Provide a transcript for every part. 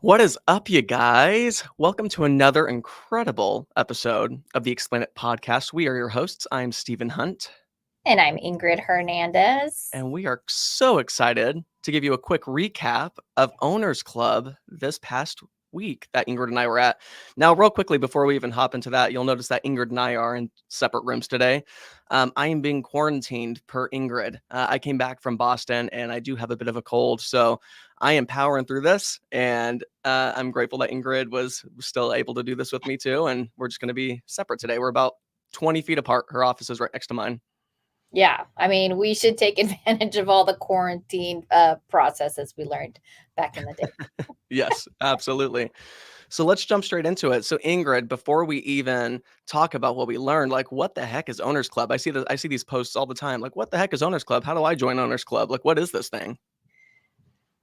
What is up, you guys? Welcome to another incredible episode of the Explain It podcast. We are your hosts. I'm Stephen Hunt, And I'm Ingrid Hernandez. and we are so excited to give you a quick recap of Owners Club this past week that Ingrid and I were at. Now, real quickly, before we even hop into that, you'll notice that Ingrid and I are in separate rooms today. I am being quarantined per Ingrid. I came back from Boston and I do have a bit of a cold. So I am powering through this. And I'm grateful that Ingrid was still able to do this with me too. And we're just going to be separate today. We're about 20 feet apart. Her office is right next to mine. Yeah, I mean, we should take advantage of all the quarantine processes we learned back in the day. Yes, absolutely. So let's jump straight into it. So Ingrid, before we even talk about what we learned, like what the heck is Owners Club? I see these posts all the time. Like, what the heck is Owners Club? How do I join Owners Club? Like, what is this thing?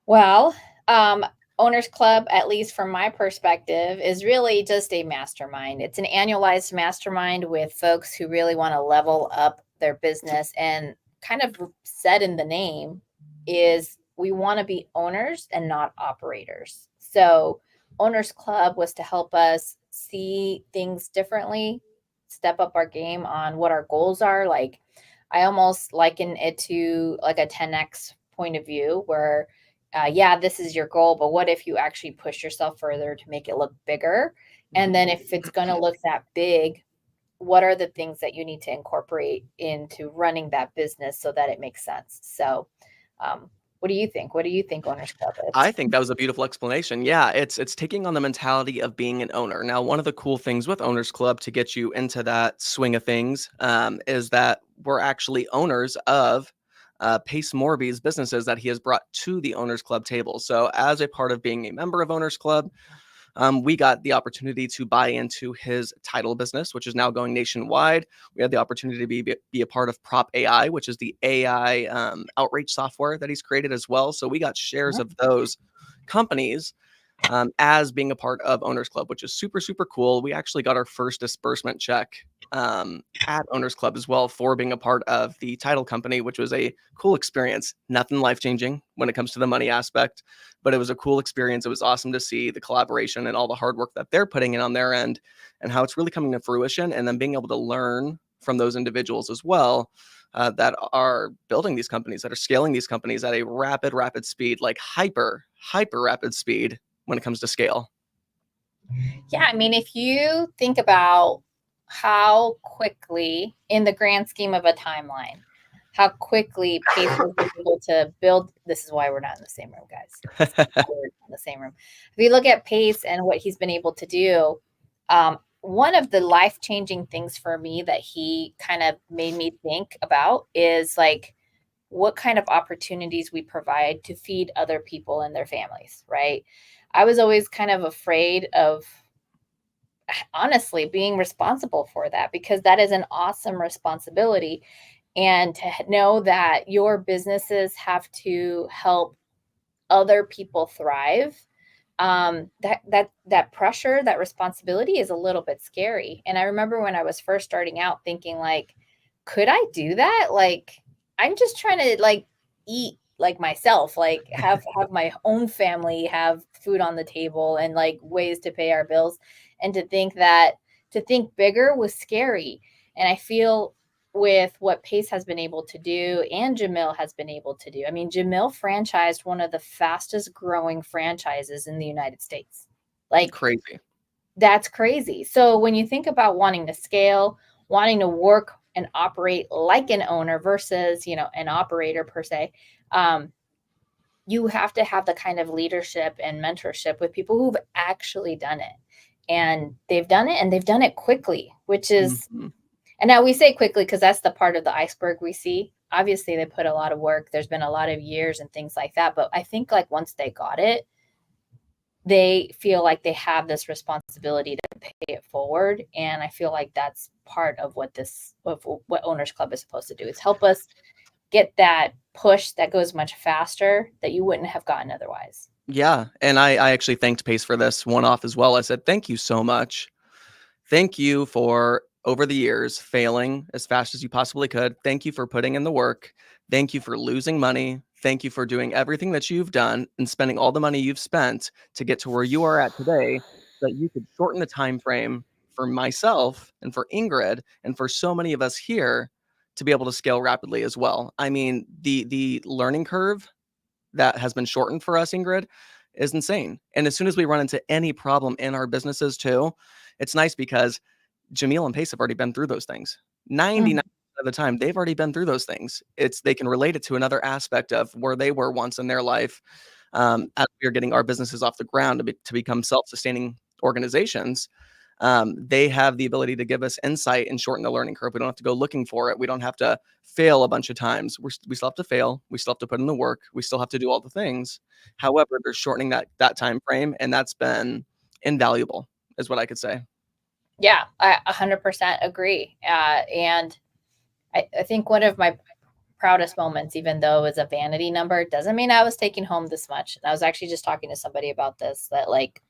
Well, Owners Club, at least from my perspective, is really just a mastermind. It's an annualized mastermind with folks who really want to level up their business, and kind of said in the name is we want to be owners and not operators. So Owners Club was to help us see things differently, step up our game on what our goals are. Like, I almost liken it to like a 10x point of view where yeah, this is your goal, but what if you actually push yourself further to make it look bigger? And then if it's going to look that big, what are the things that you need to incorporate into running that business so that it makes sense? So, what do you think? What do you think Owners Club I is? think that was a beautiful explanation. Yeah, it's taking on the mentality of being an owner. Now, one of the cool things with Owners Club to get you into that swing of things is that we're actually owners of Pace Morby's businesses that he has brought to the Owners Club table. So, as a part of being a member of Owners Club, we got the opportunity to buy into his title business, which is now going nationwide. We had the opportunity to be a part of Prop AI, which is the AI outreach software that he's created as well. So we got shares of those companies as being a part of Owners Club, which is super, super cool. We actually got our first disbursement check at Owners Club as well for being a part of the title company, which was a cool experience. Nothing life changing when it comes to the money aspect, but it was a cool experience. It was awesome to see the collaboration and all the hard work that they're putting in on their end and how it's really coming to fruition. And then being able to learn from those individuals as well. That are building these companies, that are scaling these companies at a rapid speed, like hyper rapid speed when it comes to scale. Yeah, I mean, if you think about how quickly, in the grand scheme of a timeline, how quickly Pace was able to build. This is why we're not in the same room, guys. We're in the same room. If you look at Pace and what he's been able to do, one of the life-changing things for me that he kind of made me think about is like what kind of opportunities we provide to feed other people and their families, right? I was always kind of afraid of honestly being responsible for that, because that is an awesome responsibility. And to know that your businesses have to help other people thrive, that pressure, that responsibility is a little bit scary. And I remember when I was first starting out thinking like, could I do that? Like, I'm just trying to like eat like myself, like have my own family have food on the table and like ways to pay our bills. And to think bigger was scary. And I feel with what Pace has been able to do and Jamil has been able to do. I mean, Jamil franchised one of the fastest growing franchises in the United States. Like, Crazy. that's crazy. So when you think about wanting to scale, wanting to work and operate like an owner versus, an operator per se, you have to have the kind of leadership and mentorship with people who've actually done it. And they've done it, and they've done it quickly, which is, and now we say quickly because that's the part of the iceberg we see. Obviously, they put a lot of work. There's been a lot of years and things like that. But I think like once they got it, they feel like they have this responsibility to pay it forward. And I feel like that's part of what Owners Club is supposed to do, is help us get that push that goes much faster that you wouldn't have gotten otherwise. Yeah. And I actually thanked Pace for this one off as well. I said, thank you so much. Thank you for over the years failing as fast as you possibly could. Thank you for putting in the work. Thank you for losing money. Thank you for doing everything that you've done and spending all the money you've spent to get to where you are at today, so that you could shorten the time frame for myself and for Ingrid and for so many of us here to be able to scale rapidly as well. I mean, the learning curve that has been shortened for us, Ingrid, is insane. And as soon as we run into any problem in our businesses too, it's nice because Jamil and Pace have already been through those things. 99% of the time, they've already been through those things. They can relate it to another aspect of where they were once in their life, as we are getting our businesses off the ground to become self-sustaining organizations. They have the ability to give us insight and shorten the learning curve. We don't have to go looking for it. We don't have to fail a bunch of times. We still have to fail. We still have to put in the work. We still have to do all the things. However, they're shortening that time frame, and that's been invaluable, is what I could say. Yeah, I 100% agree. And I think one of my proudest moments, even though it was a vanity number, doesn't mean I was taking home this much. I was actually just talking to somebody about this, that like,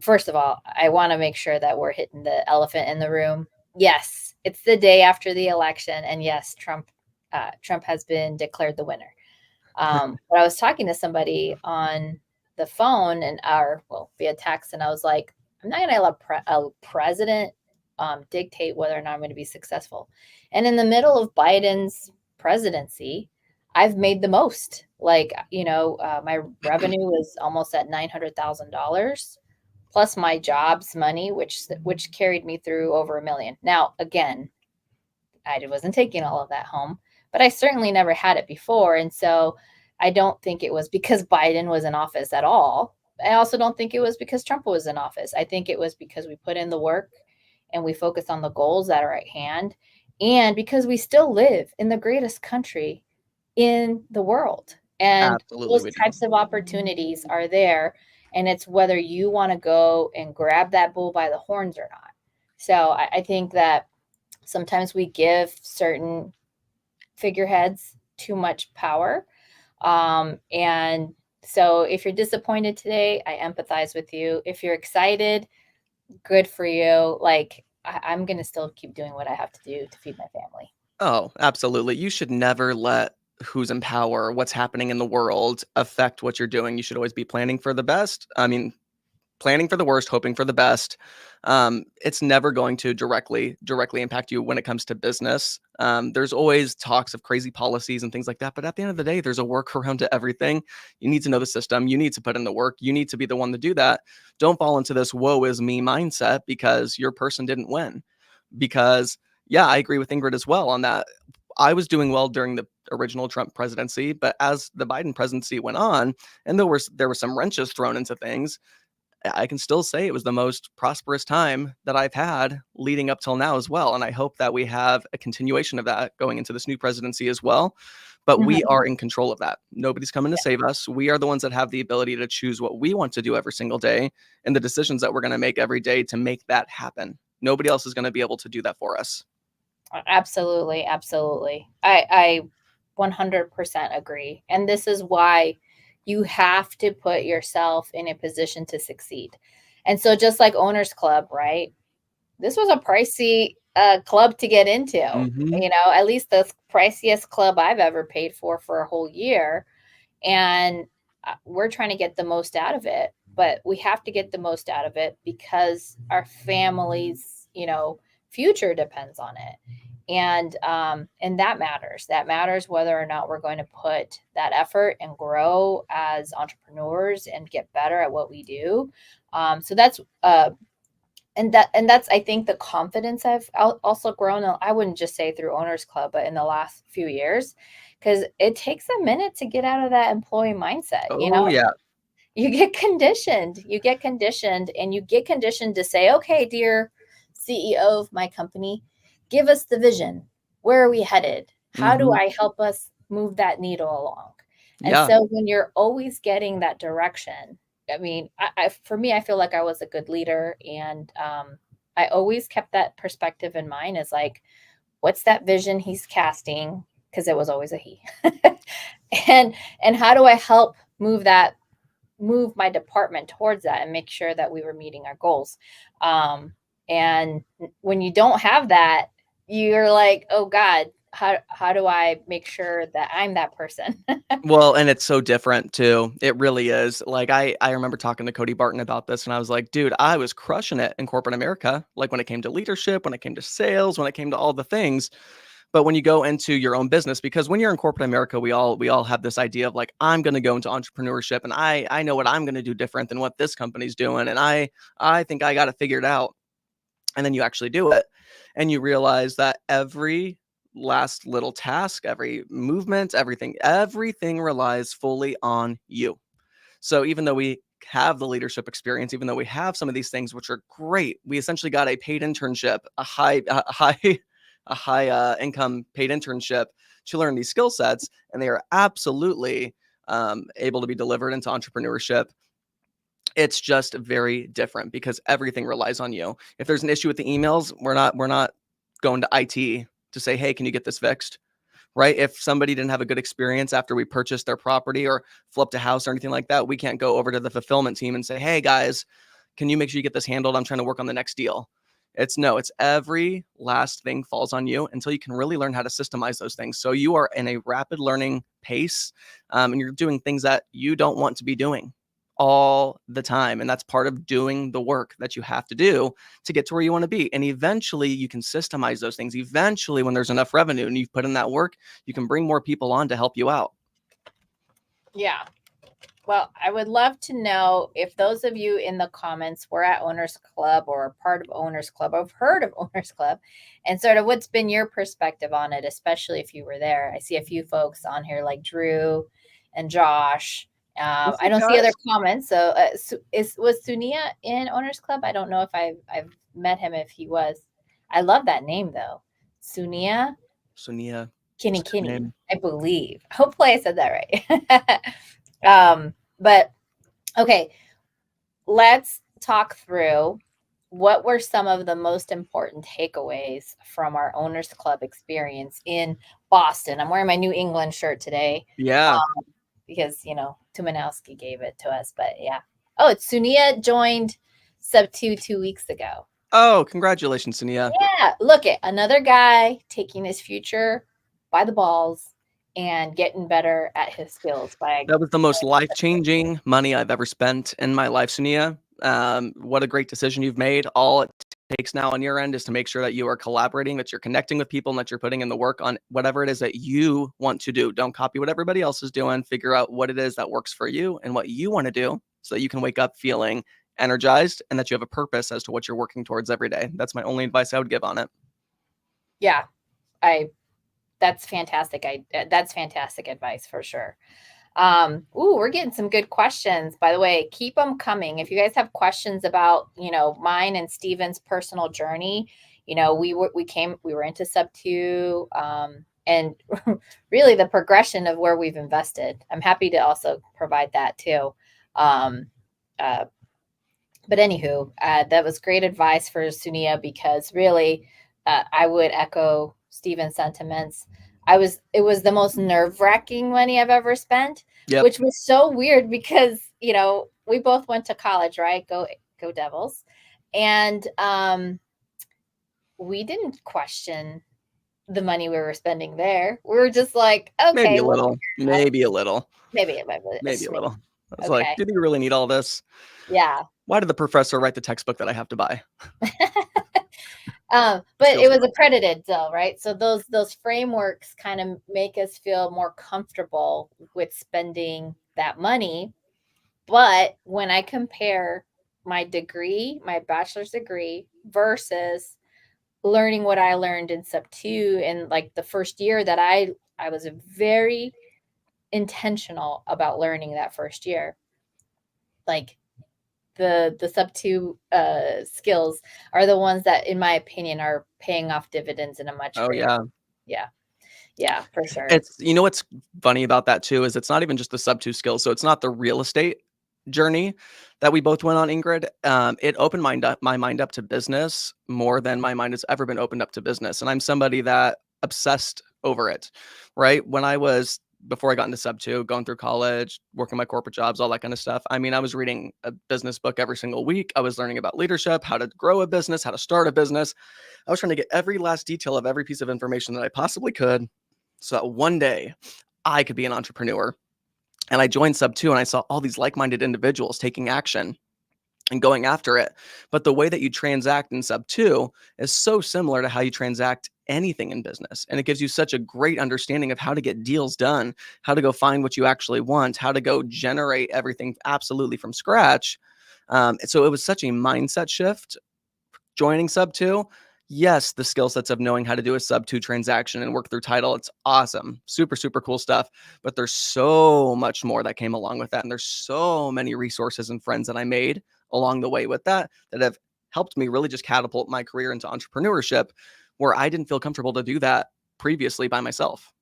first of all, I want to make sure that we're hitting the elephant in the room. Yes, it's the day after the election, and yes, Trump has been declared the winner. But I was talking to somebody on the phone and via text, and I was like, I'm not going to let a president dictate whether or not I'm going to be successful. And in the middle of Biden's presidency, I've made the most. Like, my revenue was almost at $900,000 plus my job's money, which carried me through over $1 million. Now, again, I wasn't taking all of that home, but I certainly never had it before. And so I don't think it was because Biden was in office at all. I also don't think it was because Trump was in office. I think it was because we put in the work and we focused on the goals that are at hand, and because we still live in the greatest country in the world. And Absolutely, those we do. types of opportunities are there. And it's whether you want to go and grab that bull by the horns or not. So I think that sometimes we give certain figureheads too much power. And so if you're disappointed today, I empathize with you. If you're excited, good for you. Like, I'm going to still keep doing what I have to do to feed my family. Oh, absolutely. You should never let who's in power, what's happening in the world affect what you're doing. You should always be planning for the best. I mean, planning for the worst, hoping for the best. It's never going to directly impact you when it comes to business. There's always talks of crazy policies and things like that, but at the end of the day, there's a workaround to everything. You need to know the system. You need to put in the work. You need to be the one to do that. Don't fall into this woe is me mindset because your person didn't win. Because yeah, I agree with Ingrid as well on that. I was doing well during the original Trump presidency, but as the Biden presidency went on, and there were some wrenches thrown into things, I can still say it was the most prosperous time that I've had leading up till now as well. And I hope that we have a continuation of that going into this new presidency as well. But we are in control of that. Nobody's coming to save us. We are the ones that have the ability to choose what we want to do every single day and the decisions that we're going to make every day to make that happen. Nobody else is going to be able to do that for us. Absolutely. Absolutely. I 100% agree. And this is why you have to put yourself in a position to succeed. And so just like Owners Club, right? This was a pricey club to get into, at least the priciest club I've ever paid for a whole year. And we're trying to get the most out of it, but we have to get the most out of it because our family's, future depends on it. And that matters. That matters whether or not we're going to put that effort and grow as entrepreneurs and get better at what we do. So that's and that's I think the confidence I've also grown. I wouldn't just say through Owners Club, but in the last few years, because it takes a minute to get out of that employee mindset. Oh, yeah. You get conditioned, and you get conditioned to say, okay, dear CEO of my company, give us the vision. Where are we headed? How do I help us move that needle along? And Yeah. so when you're always getting that direction, I mean, for me, I feel like I was a good leader, and I always kept that perspective in mind as like, what's that vision he's casting? Because it was always a he. and how do I help move my department towards that and make sure that we were meeting our goals? And when you don't have that, you're like, oh God, how do I make sure that I'm that person? Well, and it's so different too. It really is. Like I remember talking to Cody Barton about this and I was like, dude, I was crushing it in corporate America. Like when it came to leadership, when it came to sales, when it came to all the things. But when you go into your own business, because when you're in corporate America, we all have this idea of like, I'm going to go into entrepreneurship and I know what I'm going to do different than what this company's doing. And I think I got it figured out. And then you actually do it and you realize that every last little task, every movement, everything relies fully on you. So even though we have the leadership experience, even though we have some of these things which are great, we essentially got a paid internship, a high income paid internship to learn these skill sets, and they are absolutely able to be delivered into entrepreneurship. It's just very different because everything relies on you. If there's an issue with the emails, we're not going to IT to say, hey, can you get this fixed? Right? If somebody didn't have a good experience after we purchased their property or flipped a house or anything like that, we can't go over to the fulfillment team and say, hey guys, can you make sure you get this handled? I'm trying to work on the next deal. It's every last thing falls on you until you can really learn how to systemize those things. So you are in a rapid learning pace, and you're doing things that you don't want to be doing all the time. And that's part of doing the work that you have to do to get to where you want to be. And eventually you can systemize those things. Eventually, when there's enough revenue and you've put in that work, you can bring more people on to help you out. Yeah. Well, I would love to know if those of you in the comments were at Owners Club or are part of Owners Club, or have heard of Owners Club, and sort of what's been your perspective on it, especially if you were there. I see a few folks on here like Drew and Josh. I don't see other comments. So was Sunia in Owners Club? I don't know if I've met him, if he was. I love that name though. Sunia Kinney, I believe. Hopefully I said that right. But okay, let's talk through what were some of the most important takeaways from our Owners Club experience in Boston. I'm wearing my New England shirt today. Yeah. Because, Tumanowski gave it to us, but yeah. Oh, it's Sunia joined Sub 2 weeks ago. Oh, congratulations, Sunia. Yeah, look at another guy taking his future by the balls and getting better at his skills. That was the most life-changing money I've ever spent in my life, Sunia. What a great decision you've made. All it takes now on your end is to make sure that you are collaborating, that you're connecting with people, and that you're putting in the work on whatever it is that you want to do. Don't copy what everybody else is doing. Figure out what it is that works for you and what you want to do so that you can wake up feeling energized and that you have a purpose as to what you're working towards every day. That's my only advice I would give on it. Yeah, that's fantastic. That's fantastic advice for sure. We're getting some good questions, by the way. Keep them coming. If you guys have questions about, mine and Steven's personal journey, we were into Sub 2, and really the progression of where we've invested. I'm happy to also provide that too. But anywho, that was great advice for Sunia, because really, I would echo Steven's sentiments. It was the most nerve-wracking money I've ever spent, which was so weird because, we both went to college, right? Go Devils. And we didn't question the money we were spending there. We were just like, okay. Maybe a little. Maybe a little. I was like, did you really need all this? Yeah. Why did the professor write the textbook that I have to buy? But it was accredited though, right? So those frameworks kind of make us feel more comfortable with spending that money. But when I compare my degree, my bachelor's degree, versus learning what I learned in Sub 2, and like the first year that I was very intentional about learning that first year, like the Sub 2 skills are the ones that, in my opinion, are paying off dividends in a much greater. Yeah, for sure. It's, what's funny about that too is it's not even just the Sub 2 skills. So it's not the real estate journey that we both went on, Ingrid. It opened my mind up to business more than my mind has ever been opened up to business. And I'm somebody that obsessed over it, right? When I was before I got into sub two, going through college, working my corporate jobs, all that kind of stuff. I mean, I was reading a business book every single week. I was learning about leadership, how to grow a business, how to start a business. I was trying to get every last detail of every piece of information that I possibly could so that one day I could be an entrepreneur. And I joined sub two and I saw all these like-minded individuals taking action and going after it. But the way that you transact in sub two is so similar to how you transact anything in business. And it gives you such a great understanding of how to get deals done, how to go find what you actually want, how to go generate everything absolutely from scratch. So it was such a mindset shift joining sub two. Yes, the skill sets of knowing how to do a sub two transaction and work through title, it's awesome. Super, super cool stuff. But there's so much more that came along with that. And there's so many resources and friends that I made along the way with that have helped me really just catapult my career into entrepreneurship where I didn't feel comfortable to do that previously by myself.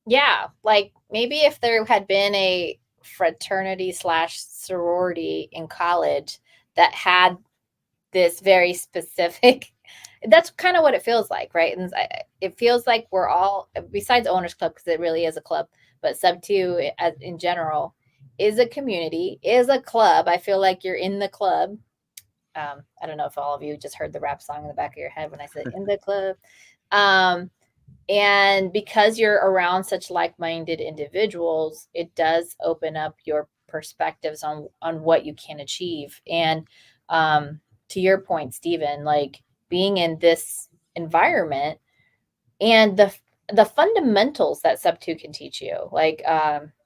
Yeah. Like maybe if there had been a fraternity slash sorority in college that had this very specific, that's kind of what it feels like, right? And it feels like we're all, besides Owners Club, because it really is a club, but sub two in general is a community, is a club. I feel like you're in the club. I don't know if all of you just heard the rap song in the back of your head when I said in the club. And because you're around such like-minded individuals, it does open up your perspectives on what you can achieve. And to your point, Stephen, like being in this environment and the fundamentals that sub two can teach you, like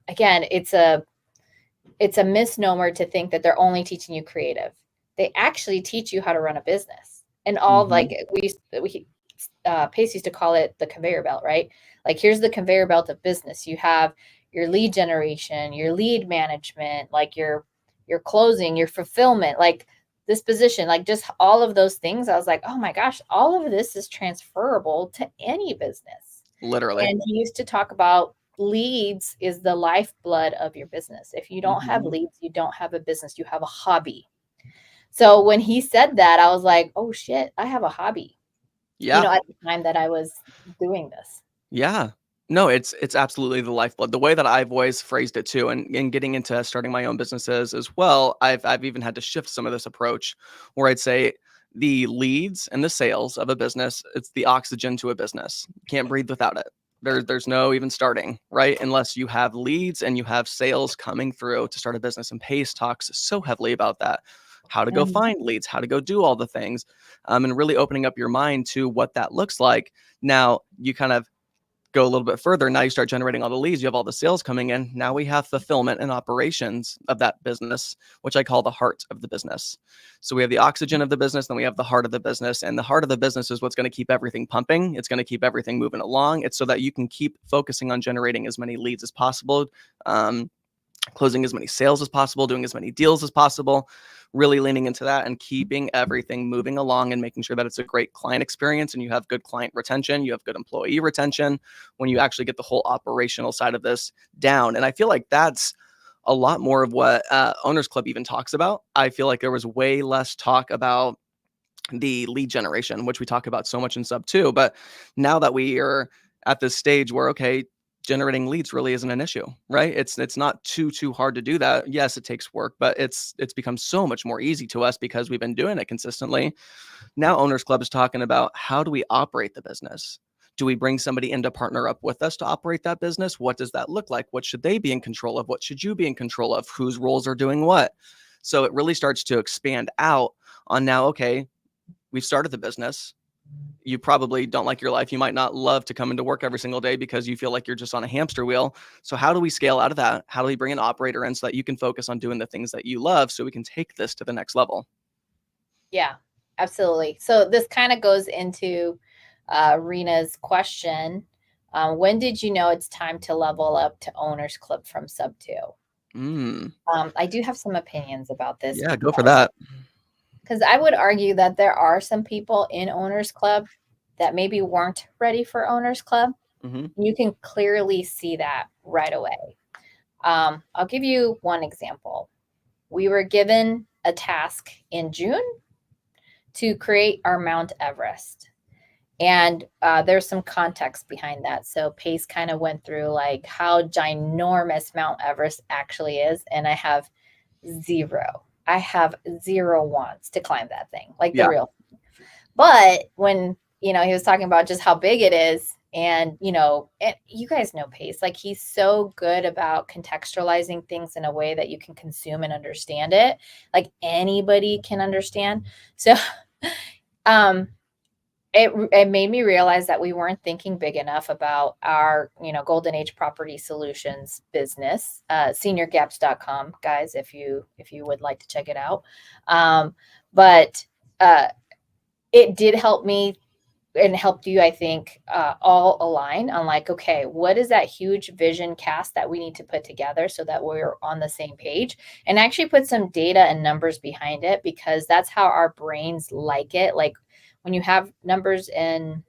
again, it's a misnomer to think that they're only teaching you creative. They actually teach you how to run a business. And all like Pace used to call it the conveyor belt, right? Like here's the conveyor belt of business. You have your lead generation, your lead management, like your closing, your fulfillment, like this position, like just all of those things. I was like, oh my gosh, all of this is transferable to any business. Literally. And he used to talk about leads is the lifeblood of your business. If you don't have leads, you don't have a business, you have a hobby. So when he said that, I was like, oh shit, I have a hobby. Yeah. At the time that I was doing this. Yeah. No, it's absolutely the lifeblood. The way that I've always phrased it too, and getting into starting my own businesses as well, I've even had to shift some of this approach where I'd say the leads and the sales of a business, it's the oxygen to a business. You can't breathe without it. There's no even starting, right? Unless you have leads and you have sales coming through to start a business. And Pace talks so heavily about that. How to go find leads, how to go do all the things, and really opening up your mind to what that looks like. Now you kind of go a little bit further. Now you start generating all the leads. You have all the sales coming in. Now we have fulfillment and operations of that business, which I call the heart of the business. So we have the oxygen of the business, then we have the heart of the business. And the heart of the business is what's going to keep everything pumping. It's going to keep everything moving along. It's so that you can keep focusing on generating as many leads as possible, closing as many sales as possible, doing as many deals as possible, really leaning into that and keeping everything moving along and making sure that it's a great client experience and you have good client retention, you have good employee retention when you actually get the whole operational side of this down. And I feel like that's a lot more of what Owners Club even talks about. I feel like there was way less talk about the lead generation, which we talk about so much in sub two. But now that we are at this stage where, okay, generating leads really isn't an issue, right? It's not too hard to do that. Yes, it takes work, but it's become so much more easy to us because we've been doing it consistently. Now Owners Club is talking about how do we operate the business? Do we bring somebody in to partner up with us to operate that business? What does that look like? What should they be in control of? What should you be in control of? Whose roles are doing what? So it really starts to expand out on now, okay, we've started the business. You probably don't like your life. You might not love to come into work every single day because you feel like you're just on a hamster wheel. So how do we scale out of that? How do we bring an operator in so that you can focus on doing the things that you love so we can take this to the next level? Yeah, absolutely. So this kind of goes into Rena's question. When did you know it's time to level up to Owners Club from sub two? I do have some opinions about this. Yeah, go for that. Because I would argue that there are some people in Owners Club that maybe weren't ready for Owners Club. You can clearly see that right away. I'll give you one example. We were given a task in June to create our Mount Everest. And there's some context behind that. So Pace kind of went through like how ginormous Mount Everest actually is. And I have zero wants to climb that thing, like the Yeah. real. But when, he was talking about just how big it is, and, and you guys know Pace, like he's so good about contextualizing things in a way that you can consume and understand it. Like anybody can understand. So, um, it made me realize that we weren't thinking big enough about our, Golden Age Property Solutions business, seniorgaps.com, guys, if you would like to check it out. But it did help me and helped you, I think, all align on like, okay, what is that huge vision cast that we need to put together so that we're on the same page, and actually put some data and numbers behind it, because that's how our brains like it. Like when you have numbers and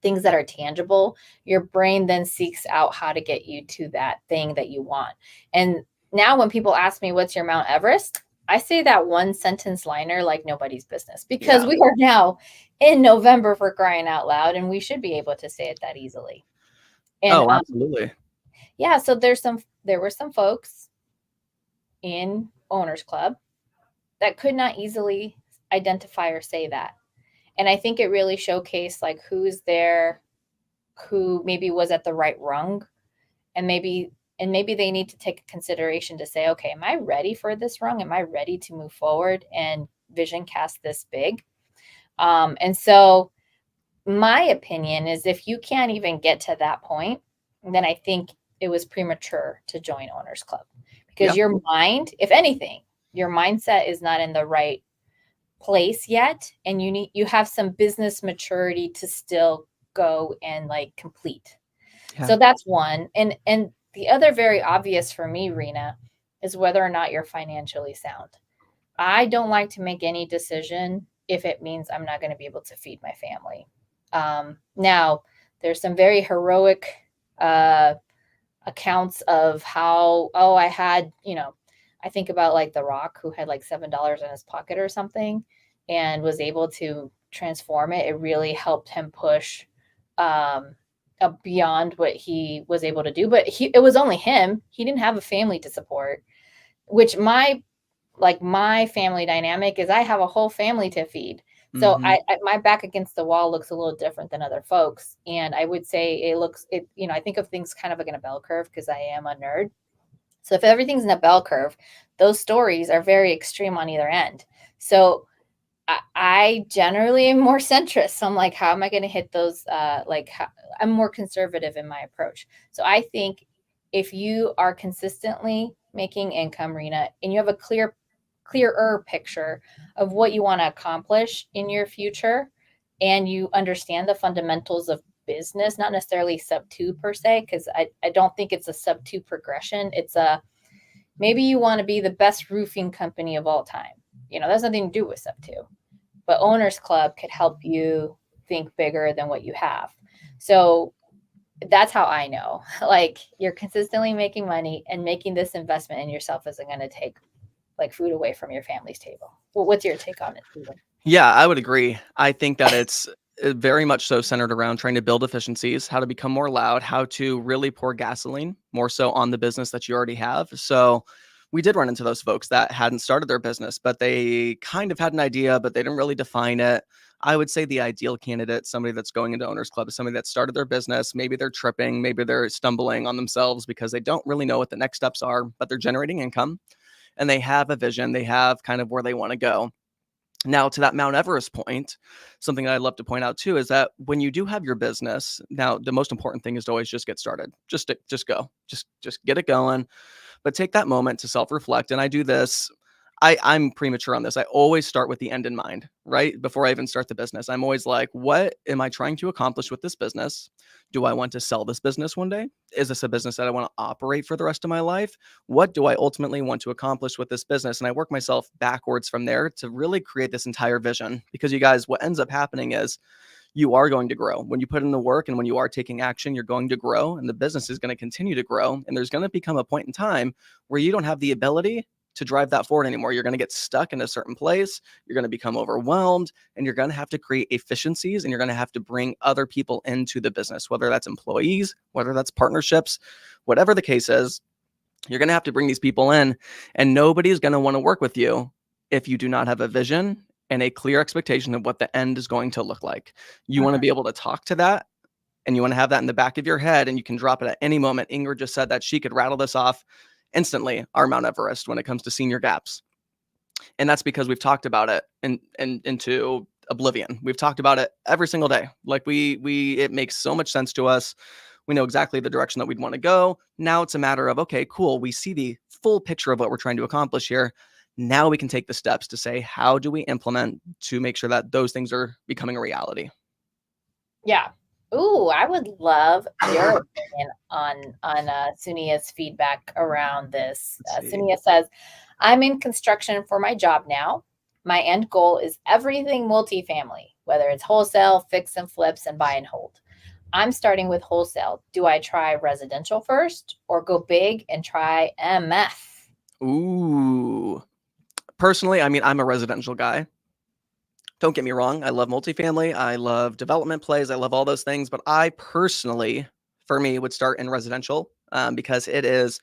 things that are tangible, your brain then seeks out how to get you to that thing that you want. And now when people ask me, what's your Mount Everest? I say that one sentence liner like nobody's business, because Yeah. we are now in November, for crying out loud, and we should be able to say it that easily. And Oh, absolutely. yeah, so there were some folks in Owners Club that could not easily identify or say that. And I think it really showcased like who's there, who maybe was at the right rung, and maybe they need to take a consideration to say, okay, am I ready for this rung? Am I ready to move forward and vision cast this big? And so my opinion is, if you can't even get to that point, then I think it was premature to join Owners Club, because Yeah. your mind, if anything, your mindset is not in the right place yet, and you have some business maturity to still go and like complete. Yeah. So that's one. And the other very obvious for me, Rena, is whether or not you're financially sound. I don't like to make any decision if it means I'm not going to be able to feed my family. Now, there's some very heroic uh, accounts of how, oh, I had, I think about like The Rock, who had like $7 in his pocket or something and was able to transform it. It really helped him push um, beyond what he was able to do. But it was only him. He didn't have a family to support, which my family dynamic is I have a whole family to feed. So Hmm. my back against the wall looks a little different than other folks. And I would say I think of things kind of like in a bell curve, because I am a nerd. So if everything's in a bell curve, those stories are very extreme on either end. So I generally am more centrist. So I'm like, how am I going to hit those? I'm more conservative in my approach. So I think if you are consistently making income, Rena, and you have a clearer picture of what you want to accomplish in your future, and you understand the fundamentals of business, not necessarily sub two per se, because I don't think it's a sub two progression. It's maybe you want to be the best roofing company of all time. That's nothing to do with sub two, but Owners Club could help you think bigger than what you have. So that's how I know, like, you're consistently making money, and making this investment in yourself isn't going to take like food away from your family's table. Well, what's your take on it, Steven? Yeah, I would agree. I think that it's very much so centered around trying to build efficiencies, how to become more loud, how to really pour gasoline more so on the business that you already have. So we did run into those folks that hadn't started their business, but they kind of had an idea, but they didn't really define it. I would say the ideal candidate, somebody that's going into Owners Club, is somebody that started their business. Maybe they're tripping, maybe they're stumbling on themselves because they don't really know what the next steps are, but they're generating income and they have a vision. They have kind of where they want to go. Now, to that Mount Everest point, something that I'd love to point out too is that when you do have your business, now the most important thing is to always just get started. Just go. Just get it going. But take that moment to self-reflect. And I do this. I'm premature on this. I always start with the end in mind, right? Before I even start the business. I'm always like, what am I trying to accomplish with this business? Do I want to sell this business one day? Is this a business that I want to operate for the rest of my life? What do I ultimately want to accomplish with this business? And I work myself backwards from there to really create this entire vision. Because you guys, what ends up happening is you are going to grow. When you put in the work and when you are taking action, you're going to grow and the business is going to continue to grow. And there's going to become a point in time where you don't have the ability to drive that forward anymore. You're going to get stuck in a certain place. You're going to become overwhelmed, and you're going to have to create efficiencies, and you're going to have to bring other people into the business, whether that's employees, whether that's partnerships, whatever the case is. You're going to have to bring these people in, and nobody's going to want to work with you if you do not have a vision and a clear expectation of what the end is going to look like. You want to be able to talk to that, and you want to have that in the back of your head, and you can drop it at any moment. Ingrid just said that she could rattle this off instantly, our Mount Everest, when it comes to senior gaps. And that's because we've talked about it into oblivion. We've talked about it every single day. Like it makes so much sense to us. We know exactly the direction that we'd want to go. Now it's a matter of, okay, cool. We see the full picture of what we're trying to accomplish here. Now we can take the steps to say, how do we implement to make sure that those things are becoming a reality? Yeah. Ooh, I would love your opinion on Sunia's feedback around this. Sunia says, I'm in construction for my job now. My end goal is everything multifamily, whether it's wholesale, fix and flips, and buy and hold. I'm starting with wholesale. Do I try residential first or go big and try MF? Ooh. Personally, I mean, I'm a residential guy. Don't get me wrong. I love multifamily. I love development plays. I love all those things. But I personally, for me, would start in residential because it's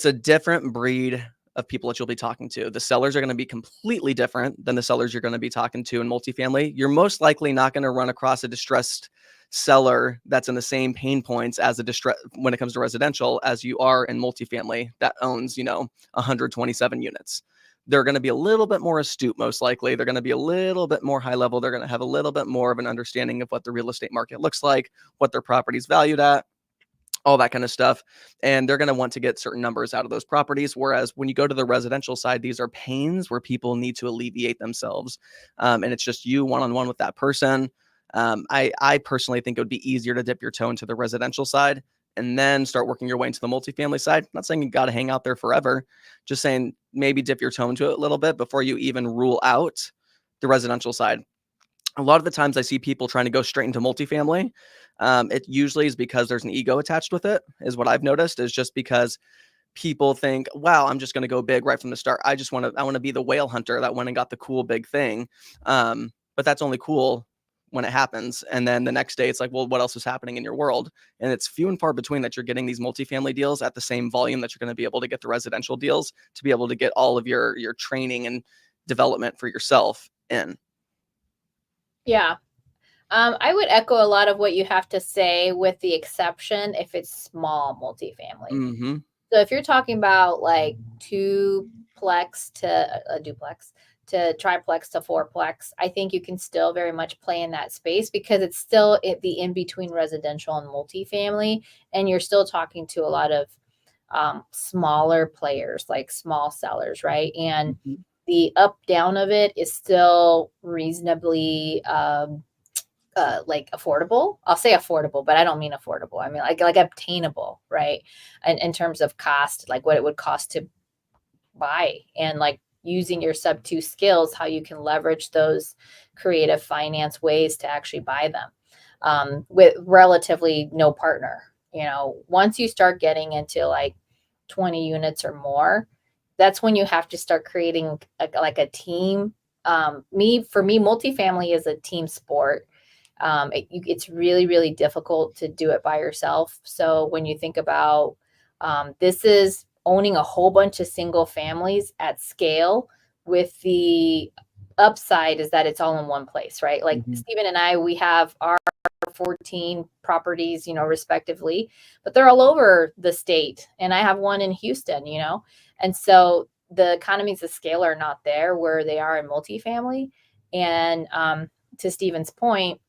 a different breed of people that you'll be talking to. The sellers are going to be completely different than the sellers you're going to be talking to in multifamily. You're most likely not going to run across a distressed seller that's in the same pain points as a distress when it comes to residential as you are in multifamily that owns, 127 units. They're going to be a little bit more astute, most likely. They're going to be a little bit more high level. They're going to have a little bit more of an understanding of what the real estate market looks like, what their property's valued at, all that kind of stuff. And they're going to want to get certain numbers out of those properties. Whereas when you go to the residential side, these are pains where people need to alleviate themselves. And it's just you one-on-one with that person. I personally think it would be easier to dip your toe into the residential side and then start working your way into the multifamily side. I'm not saying you got to hang out there forever, just saying maybe dip your toe into it a little bit before you even rule out the residential side. A lot of the times I see people trying to go straight into multifamily. It usually is because there's an ego attached with it, is what I've noticed, is just because people think, wow, I'm just going to go big right from the start. I want to be the whale hunter that went and got the cool big thing. But that's only cool when it happens. And then the next day it's like, well, what else is happening in your world? And it's few and far between that you're getting these multifamily deals at the same volume that you're going to be able to get the residential deals to be able to get all of your training and development for yourself in. Yeah. I would echo a lot of what you have to say, with the exception if it's small multifamily. Mm-hmm. So if you're talking about like duplex to a duplex to triplex to fourplex, I think you can still very much play in that space because it's still the in between residential and multifamily, and you're still talking to a lot of smaller players, like small sellers, right? And the up down of it is still reasonably like affordable. I'll say affordable, but I don't mean affordable. I mean like obtainable, right? And in terms of cost, like what it would cost to buy, and like using your sub two skills, how you can leverage those creative finance ways to actually buy them with relatively no partner. Once you start getting into like 20 units or more, that's when you have to start creating like a team. For me, multifamily is a team sport. It's really, really difficult to do it by yourself. So when you think about this is owning a whole bunch of single families at scale, with the upside is that it's all in one place, right? Like Stephen and I, we have our 14 properties, respectively, but they're all over the state. And I have one in Houston, and so the economies of scale are not there where they are in multifamily. And to Stephen's point,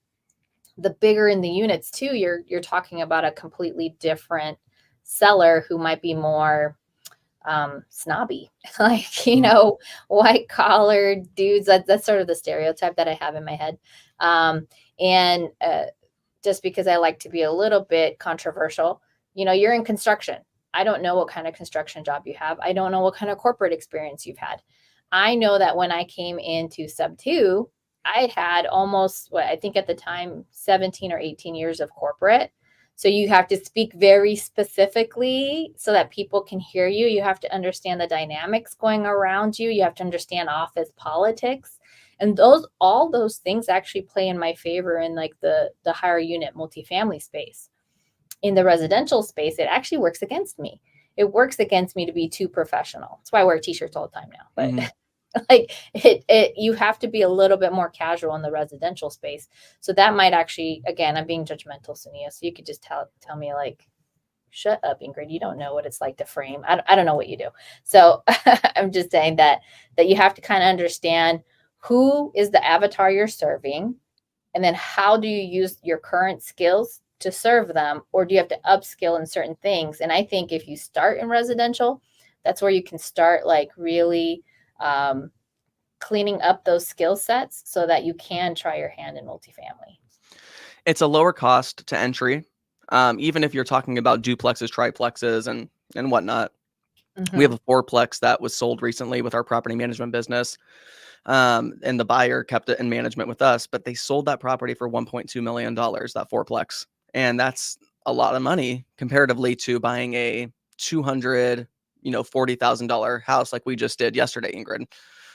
the bigger in the units too, you're talking about a completely different seller who might be more snobby, like, white collar dudes. That's sort of the stereotype that I have in my head. And just because I like to be a little bit controversial, you're in construction. I don't know what kind of construction job you have. I don't know what kind of corporate experience you've had. I know that when I came into sub two, I had almost, I think at the time, 17 or 18 years of corporate. So you have to speak very specifically so that people can hear you. You have to understand the dynamics going around you. You have to understand office politics. And all those things actually play in my favor in like the higher unit multifamily space. In the residential space, it actually works against me. It works against me to be too professional. That's why I wear t-shirts all the time now. But like you have to be a little bit more casual in the residential space. So that might actually, again, I'm being judgmental, Sunia. So you could just tell me like, shut up, Ingrid. You don't know what it's like to frame. I don't know what you do. So I'm just saying that you have to kind of understand who is the avatar you're serving, and then how do you use your current skills to serve them, or do you have to upskill in certain things? And I think if you start in residential, that's where you can start like really cleaning up those skill sets so that you can try your hand in multifamily. It's a lower cost to entry, even if you're talking about duplexes, triplexes, and whatnot. We have a fourplex that was sold recently with our property management business, and the buyer kept it in management with us, but they sold that property for $1.2 million, that fourplex. And that's a lot of money comparatively to buying a $240,000 house like we just did yesterday, Ingrid,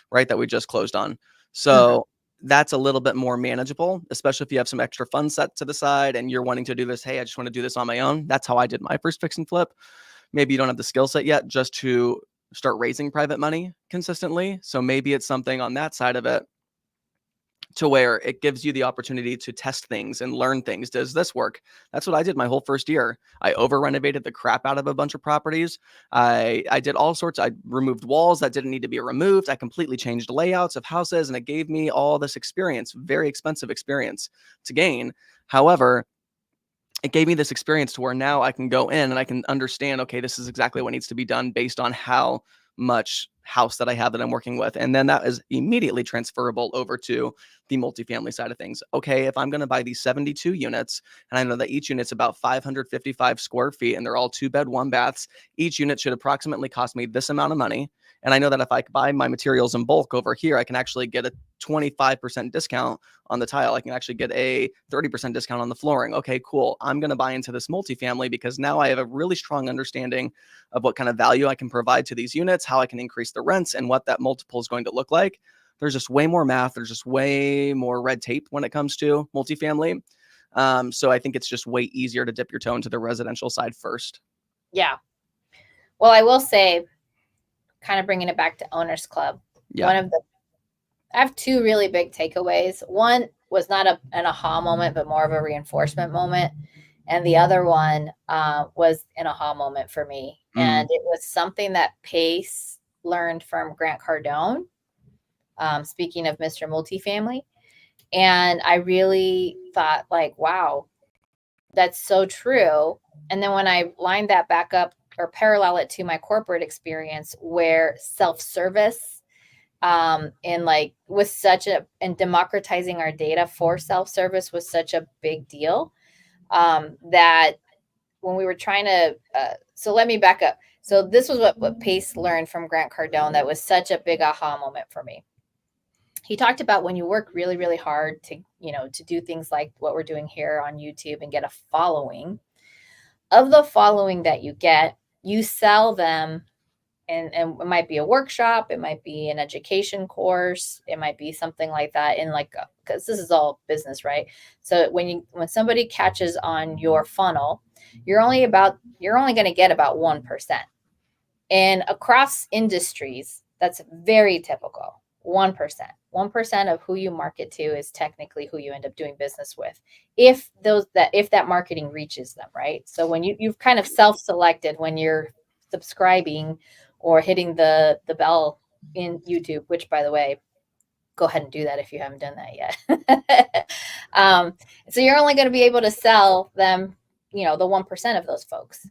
right? That we just closed on. So that's a little bit more manageable, especially if you have some extra funds set to the side and you're wanting to do this. Hey, I just want to do this on my own. That's how I did my first fix and flip. Maybe you don't have the skill set yet just to start raising private money consistently. So maybe it's something on that side of it to where it gives you the opportunity to test things and learn things. Does this work? That's what I did my whole first year. I over renovated the crap out of a bunch of properties. I did all sorts. I removed walls that didn't need to be removed. I completely changed layouts of houses, and it gave me all this experience, very expensive experience to gain. However, it gave me this experience to where now I can go in and I can understand, okay, this is exactly what needs to be done based on how much house that I have that I'm working with. And then that is immediately transferable over to the multifamily side of things. Okay, if I'm going to buy these 72 units, and I know that each unit's about 555 square feet and they're all 2-bed, 1-baths, each unit should approximately cost me this amount of money. And I know that if I buy my materials in bulk over here, I can actually get a 25% discount on the tile. I can actually get a 30% discount on the flooring. Okay, cool. I'm going to buy into this multifamily because now I have a really strong understanding of what kind of value I can provide to these units, how I can increase the rents, and what that multiple is going to look like. There's just way more math. There's just way more red tape when it comes to multifamily. So I think it's just way easier to dip your toe into the residential side first. Yeah. Well, I will say, kind of bringing it back to Owners Club, Yeah. I have two really big takeaways. One was not an aha moment, but more of a reinforcement moment. And the other one was an aha moment for me. And it was something that Pace learned from Grant Cardone, speaking of Mr. Multifamily. And I really thought like, wow, that's so true. And then when I lined that back up or parallel it to my corporate experience where self-service and like was such a, and democratizing our data for self-service was such a big deal that when we were trying to, so let me back up. So this was what Pace learned from Grant Cardone that was such a big aha moment for me. He talked about when you work really, really hard to, to do things like what we're doing here on YouTube and get a following. Of the following that you get, you sell them, and it might be a workshop, it might be an education course, it might be something like that. In like, because this is all business, right? So when somebody catches on your funnel, you're only going to get about 1%. And across industries, that's very typical. 1% of who you market to is technically who you end up doing business with, if that marketing reaches them, right? So when you've kind of self-selected when you're subscribing or hitting the bell in YouTube, which by the way, go ahead and do that if you haven't done that yet. So you're only going to be able to sell them, the 1% of those folks.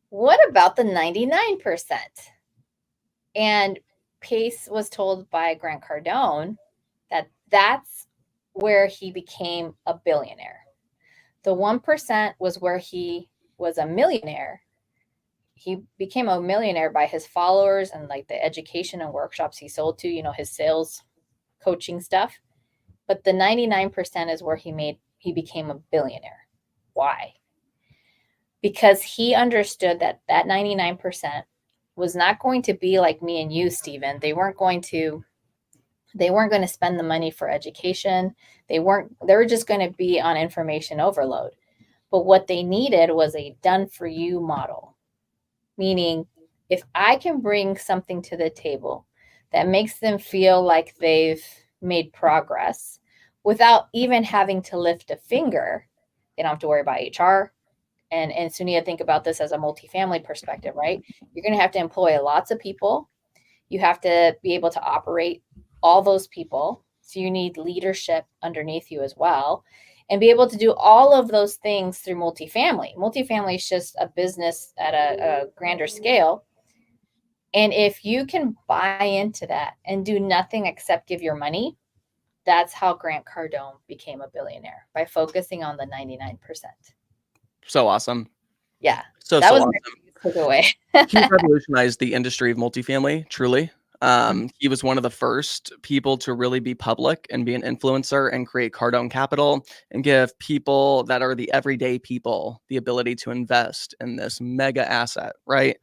What about the 99%? And Pace was told by Grant Cardone that that's where he became a billionaire. The 1% was where he was a millionaire. He became a millionaire by his followers and like the education and workshops he sold to, his sales coaching stuff. But the 99% is where he became a billionaire. Why? because he understood that that 99% was not going to be like me and you, Stephen. They weren't going to spend the money for education. They were just going to be on information overload. But what they needed was a done for you model. Meaning, if I can bring something to the table that makes them feel like they've made progress without even having to lift a finger, they don't have to worry about HR. And Sunia, think about this as a multifamily perspective, right? You're going to have to employ lots of people. You have to be able to operate all those people. So you need leadership underneath you as well, and be able to do all of those things through multifamily. Multifamily is just a business at a grander scale. And if you can buy into that and do nothing except give your money, that's how Grant Cardone became a billionaire, by focusing on the 99%. So awesome. Yeah. So That was awesome. my takeaway. He revolutionized the industry of multifamily, truly. He was one of the first people to really be public and be an influencer and create Cardone Capital and give people that are the everyday people the ability to invest in this mega asset, right?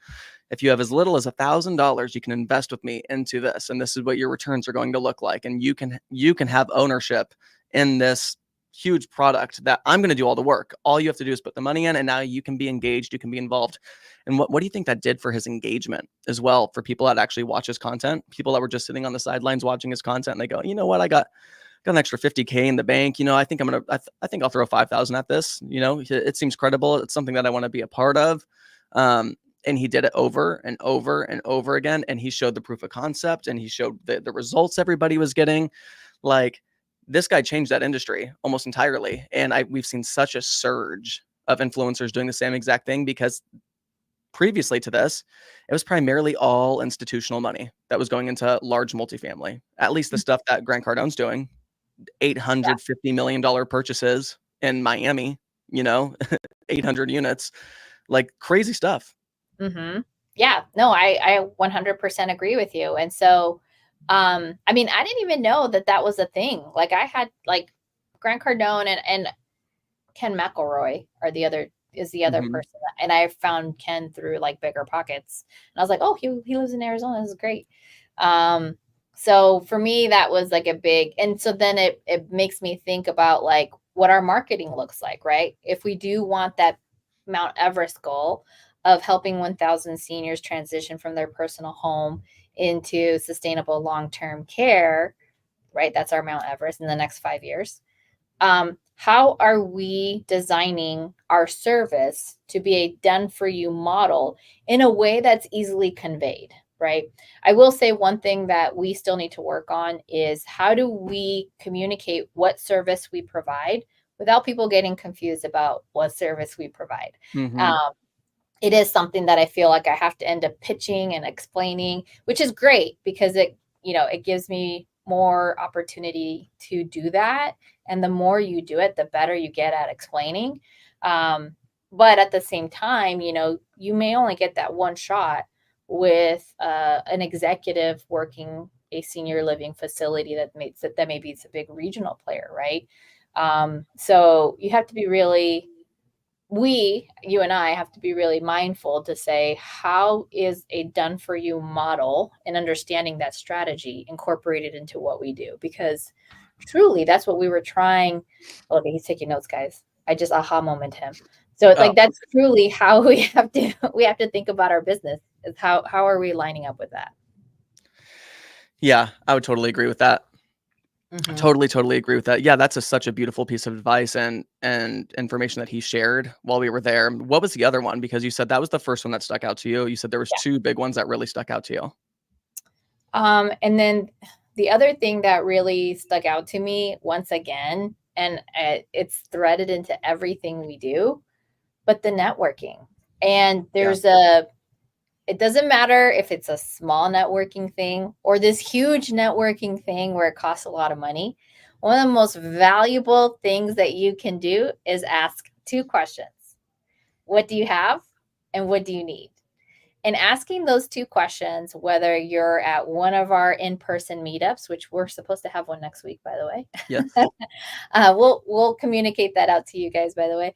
If you have as little as $1,000, you can invest with me into this, and this is what your returns are going to look like. And you can have ownership in this huge product that I'm going to do all the work. All you have to do is put the money in, and now you can be engaged, you can be involved. And what do you think that did for his engagement as well, for people that actually watch his content, people that were just sitting on the sidelines watching his content, and they go, you know what, I got an extra 50K in the bank. I think I think I'll throw 5,000 at this. It seems credible. It's something that I want to be a part of. And he did it over and over and over again. And he showed the proof of concept, and he showed the results everybody was getting. Like, this guy changed that industry almost entirely. And we've seen such a surge of influencers doing the same exact thing, because previously to this, it was primarily all institutional money that was going into large multifamily. At least the stuff that Grant Cardone's doing, $850 million purchases in Miami, 800 units, like crazy stuff. Mm-hmm. Yeah, no, I 100% agree with you. And so, I mean, I didn't even know that was a thing. Like, I had like Grant Cardone and Ken McElroy is the other person. And I found Ken through like Bigger Pockets. And I was like, oh, he lives in Arizona. This is great. So for me, that was like a big, and so then it makes me think about like what our marketing looks like, right? If we do want that Mount Everest goal of helping 1,000 seniors transition from their personal home into sustainable long-term care, right? That's our Mount Everest in the next 5 years. How are we designing our service to be a done-for-you model in a way that's easily conveyed, right? I will say one thing that we still need to work on is, how do we communicate what service we provide without people getting confused about what service we provide? It is something that I feel like I have to end up pitching and explaining, which is great because it gives me more opportunity to do that. And the more you do it, the better you get at explaining. But at the same time, you may only get that one shot with an executive working a senior living facility that maybe it's a big regional player, right? So you have to be really, you and I have to be really mindful to say, how is a done for you model and understanding that strategy incorporated into what we do? Because truly that's what we were trying. Okay, he's taking notes, guys. I just aha moment him. So it's like, that's truly how we have to think about our business, is how are we lining up with that? Yeah, I would totally agree with that. Totally agree with that. Yeah, that's such a beautiful piece of advice and information that he shared while we were there. What was the other one? Because you said that was the first one that stuck out to you. You said there was two big ones that really stuck out to you. And then the other thing that really stuck out to me, once again, and it's threaded into everything we do, but the networking. And it doesn't matter if it's a small networking thing or this huge networking thing where it costs a lot of money. One of the most valuable things that you can do is ask two questions. What do you have? And what do you need? And asking those two questions, whether you're at one of our in-person meetups, which we're supposed to have one next week, by the way. Yes. We'll communicate that out to you guys, by the way.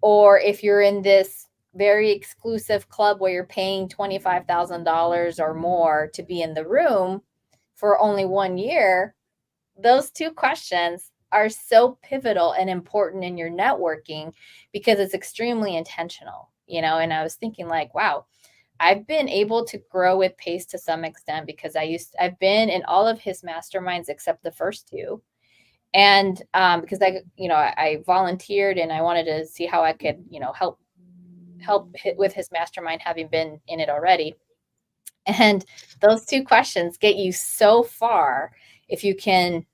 or if you're in this very exclusive club where you're paying $25,000 or more to be in the room for only 1 year, those two questions are so pivotal and important in your networking because it's extremely intentional, and I was thinking like, wow, I've been able to grow with Pace to some extent because I've been in all of his masterminds except the first two. And because I volunteered and I wanted to see how I could, help with his mastermind, having been in it already. And those two questions get you so far if you can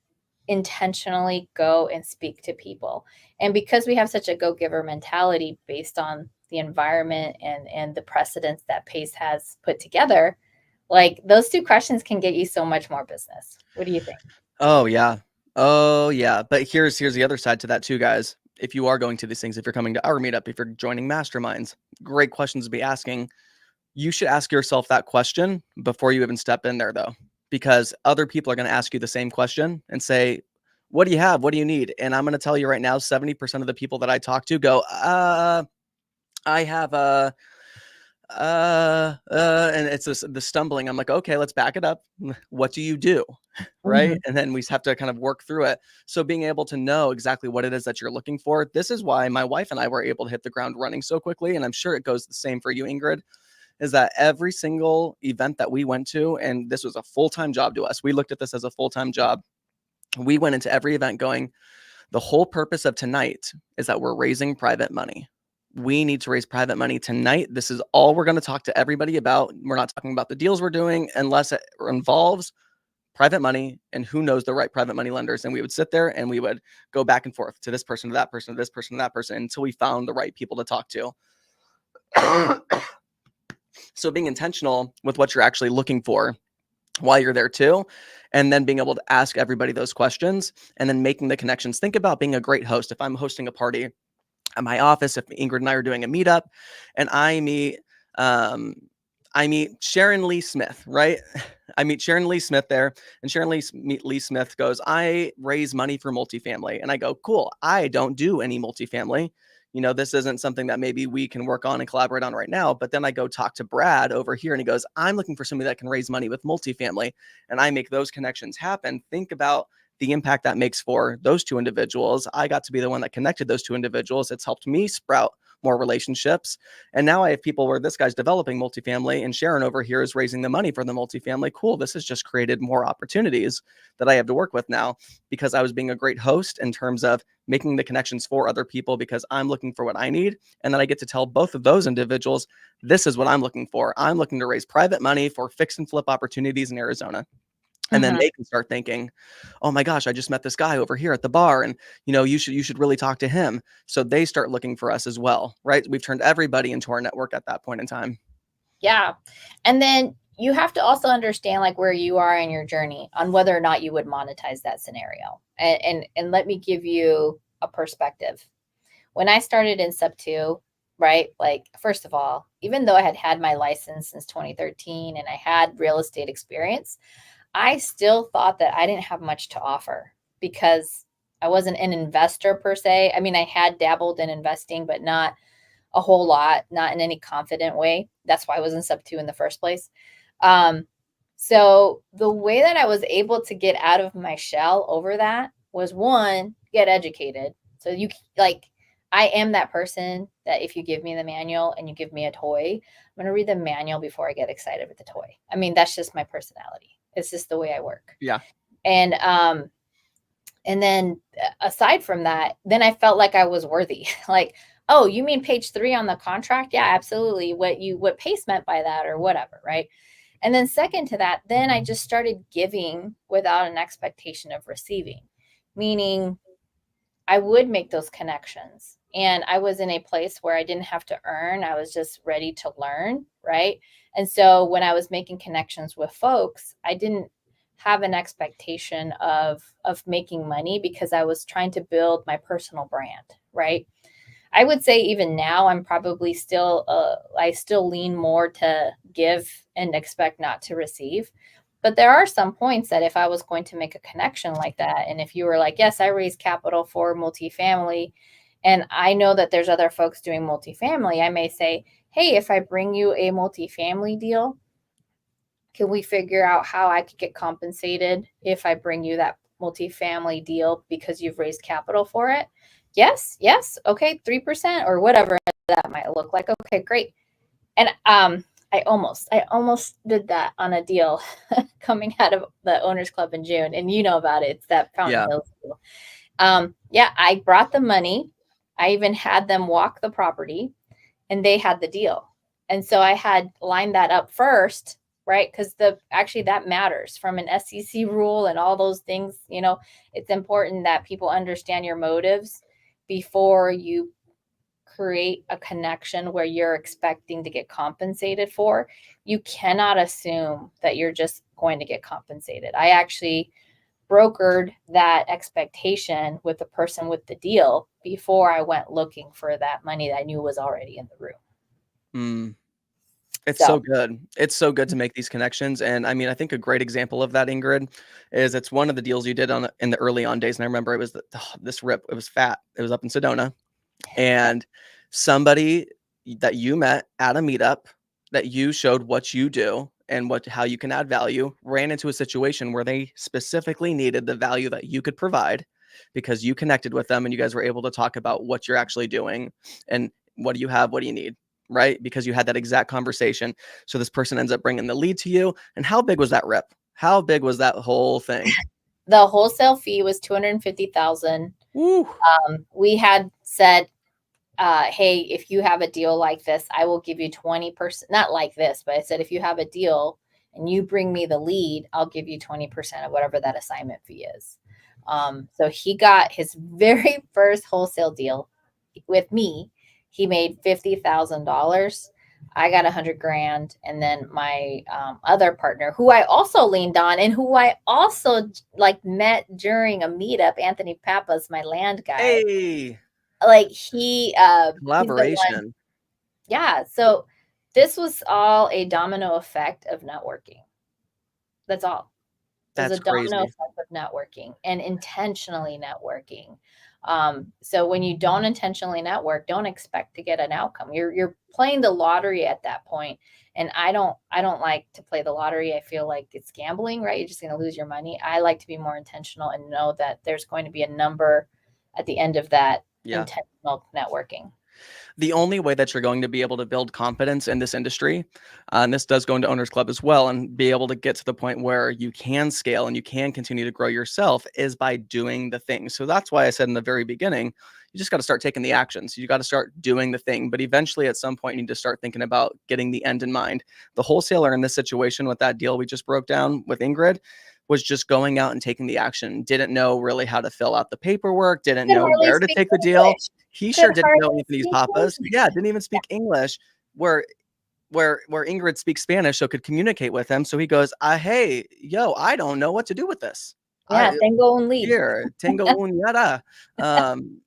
intentionally go and speak to people. And because we have such a go-giver mentality based on the environment and the precedents that Pace has put together, like those two questions can get you so much more business. What do you think? Oh yeah. Oh yeah. But here's the other side to that too, guys. If you are going to these things, if you're coming to our meetup, if you're joining masterminds, great questions to be asking. You should ask yourself that question before you even step in there though, because other people are going to ask you the same question and say, what do you have? What do you need? And I'm going to tell you right now, 70% of the people that I talk to go, I have a, and it's the stumbling. I'm like, okay, let's back it up. What do you do? Right. Mhm. And then we just have to kind of work through it. So being able to know exactly what it is that you're looking for. This is why my wife and I were able to hit the ground running so quickly. And I'm sure it goes the same for you, Ingrid, is that every single event that we went to, and this was a full-time job to us. We looked at this as a full-time job. We went into every event going, the whole purpose of tonight is that we're raising private money. We need to raise private money tonight. This is all we're going to talk to everybody about. We're not talking about the deals we're doing unless it involves private money and who knows the right private money lenders. And we would sit there and we would go back and forth to this person, to that person, to this person, to that person until we found the right people to talk to. So being intentional with what you're actually looking for while you're there too, and then being able to ask everybody those questions and then making the connections. Think about being a great host. If I'm hosting a party at my office, if Ingrid and I are doing a meetup and um, I meet Sharon Lee Smith, right? I meet Sharon Lee Smith there, and Sharon Lee Smith goes, I raise money for multifamily. And I go, cool. I don't do any multifamily. This isn't something that maybe we can work on and collaborate on right now. But then I go talk to Brad over here and he goes, I'm looking for somebody that can raise money with multifamily. And I make those connections happen. Think about the impact that makes for those two individuals. I got to be the one that connected those two individuals. It's helped me sprout more relationships. And now I have people where this guy's developing multifamily and Sharon over here is raising the money for the multifamily. Cool. This has just created more opportunities that I have to work with now because I was being a great host in terms of making the connections for other people because I'm looking for what I need. And then I get to tell both of those individuals, this is what I'm looking for. I'm looking to raise private money for fix and flip opportunities in Arizona. And then Mhm. they can start thinking, oh my gosh, I just met this guy over here at the bar and you should really talk to him. So they start looking for us as well, right? We've turned everybody into our network at that point in time. Yeah. And then you have to also understand like where you are in your journey on whether or not you would monetize that scenario. And let me give you a perspective. When I started in sub 2, right? Like first of all, even though I had had my license since 2013 and I had real estate experience, I still thought that I didn't have much to offer because I wasn't an investor per se. I mean, I had dabbled in investing, but not a whole lot, not in any confident way. That's why I was in sub 2 in the first place. Um, so the way that I was able to get out of my shell over that was one, get educated. So you like, I am that person that if you give me the manual and you give me a toy, I'm going to read the manual before I get excited with the toy. I mean, that's just my personality. It's just the way I work. Yeah. And then aside from that, then I felt like I was worthy. Like, oh, you mean page 3 on the contract? Yeah, absolutely. What Pace meant by that or whatever, right? And then second to that, then I just started giving without an expectation of receiving, meaning I would make those connections. And I was in a place where I didn't have to earn. I was just ready to learn, right? And so when I was making connections with folks, I didn't have an expectation of making money because I was trying to build my personal brand, right? I would say even now I'm probably still I still lean more to give and expect not to receive. But there are some points that if I was going to make a connection like that, and if you were like, yes, I raise capital for multifamily, And I know that there's other folks doing multifamily. I may say, hey, if I bring you a multifamily deal, can we figure out how I could get compensated if I bring you that multifamily deal because you've raised capital for it? Yes, yes. Okay, 3% or whatever that might look like. Okay, great. And I almost did that on a deal coming out of the Owners Club in June, and you know about it. It's that Fountain Yeah. Hills deal. Yeah, I brought the money. I even had them walk the property, and they had the deal. And so I had lined that up first, right? Because actually that matters from an SEC rule and all those things. It's important that people understand your motives before you create a connection where you're expecting to get compensated for. You cannot assume that you're just going to get compensated. I actually brokered that expectation with the person with the deal before I went looking for that money that I knew was already in the room. Mm. It's so So, good. It's so good to make these connections. And I mean, I think a great example of that, Ingrid, is it's one of the deals you did in the early on days. And I remember it was this rip. It was fat. It was up in Sedona, and somebody that you met at a meetup that you showed what you do and how you can add value ran into a situation where they specifically needed the value that you could provide because you connected with them and you guys were able to talk about what you're actually doing and what do you have, what do you need, right? Because you had that exact conversation. So this person ends up bringing the lead to you. And how big was that rep? How big was that whole thing? the wholesale fee was $250,000. Woo. We had said, hey, if you have a deal like this, I will give you 20%, not like this, but I said, if you have a deal and you bring me the lead, I'll give you 20% of whatever that assignment fee is. So he got his very first wholesale deal with me. He made $50,000. I got $100,000, and then my other partner, who I also leaned on, and who I also met during a meetup, Anthony Pappas, my land guy. Hey, He's the one. collaboration. Yeah. So this was all a domino effect of networking. That's all. It was a That's domino crazy. effect of networking and intentionally networking. So when you don't intentionally network, don't expect to get an outcome. You're playing the lottery at that point. And I don't like to play the lottery. I feel like it's gambling, right? You're just going to lose your money. I like to be more intentional and know that there's going to be a number at the end of that intentional networking. The only way that you're going to be able to build confidence in this industry, and this does go into Owners Club as well, and be able to get to the point where you can scale and you can continue to grow yourself is by doing the thing. So that's why I said in the very beginning, you just got to start taking the actions. You got to start doing the thing. But eventually, at some point, you need to start thinking about getting the end in mind. The wholesaler in this situation with that deal we just broke down with Ingrid was just going out and taking the action, didn't know really how to fill out the paperwork, didn't Couldn't know really where to speak take the deal. English. He Could sure didn't know hardly Anthony's speak papas. English. Yeah, didn't even speak English. Where Ingrid speaks Spanish, so could communicate with him. So he goes, "Hey, yo, I don't know what to do with this. Yeah, I tengo un lead. here, tengo un yada." Um,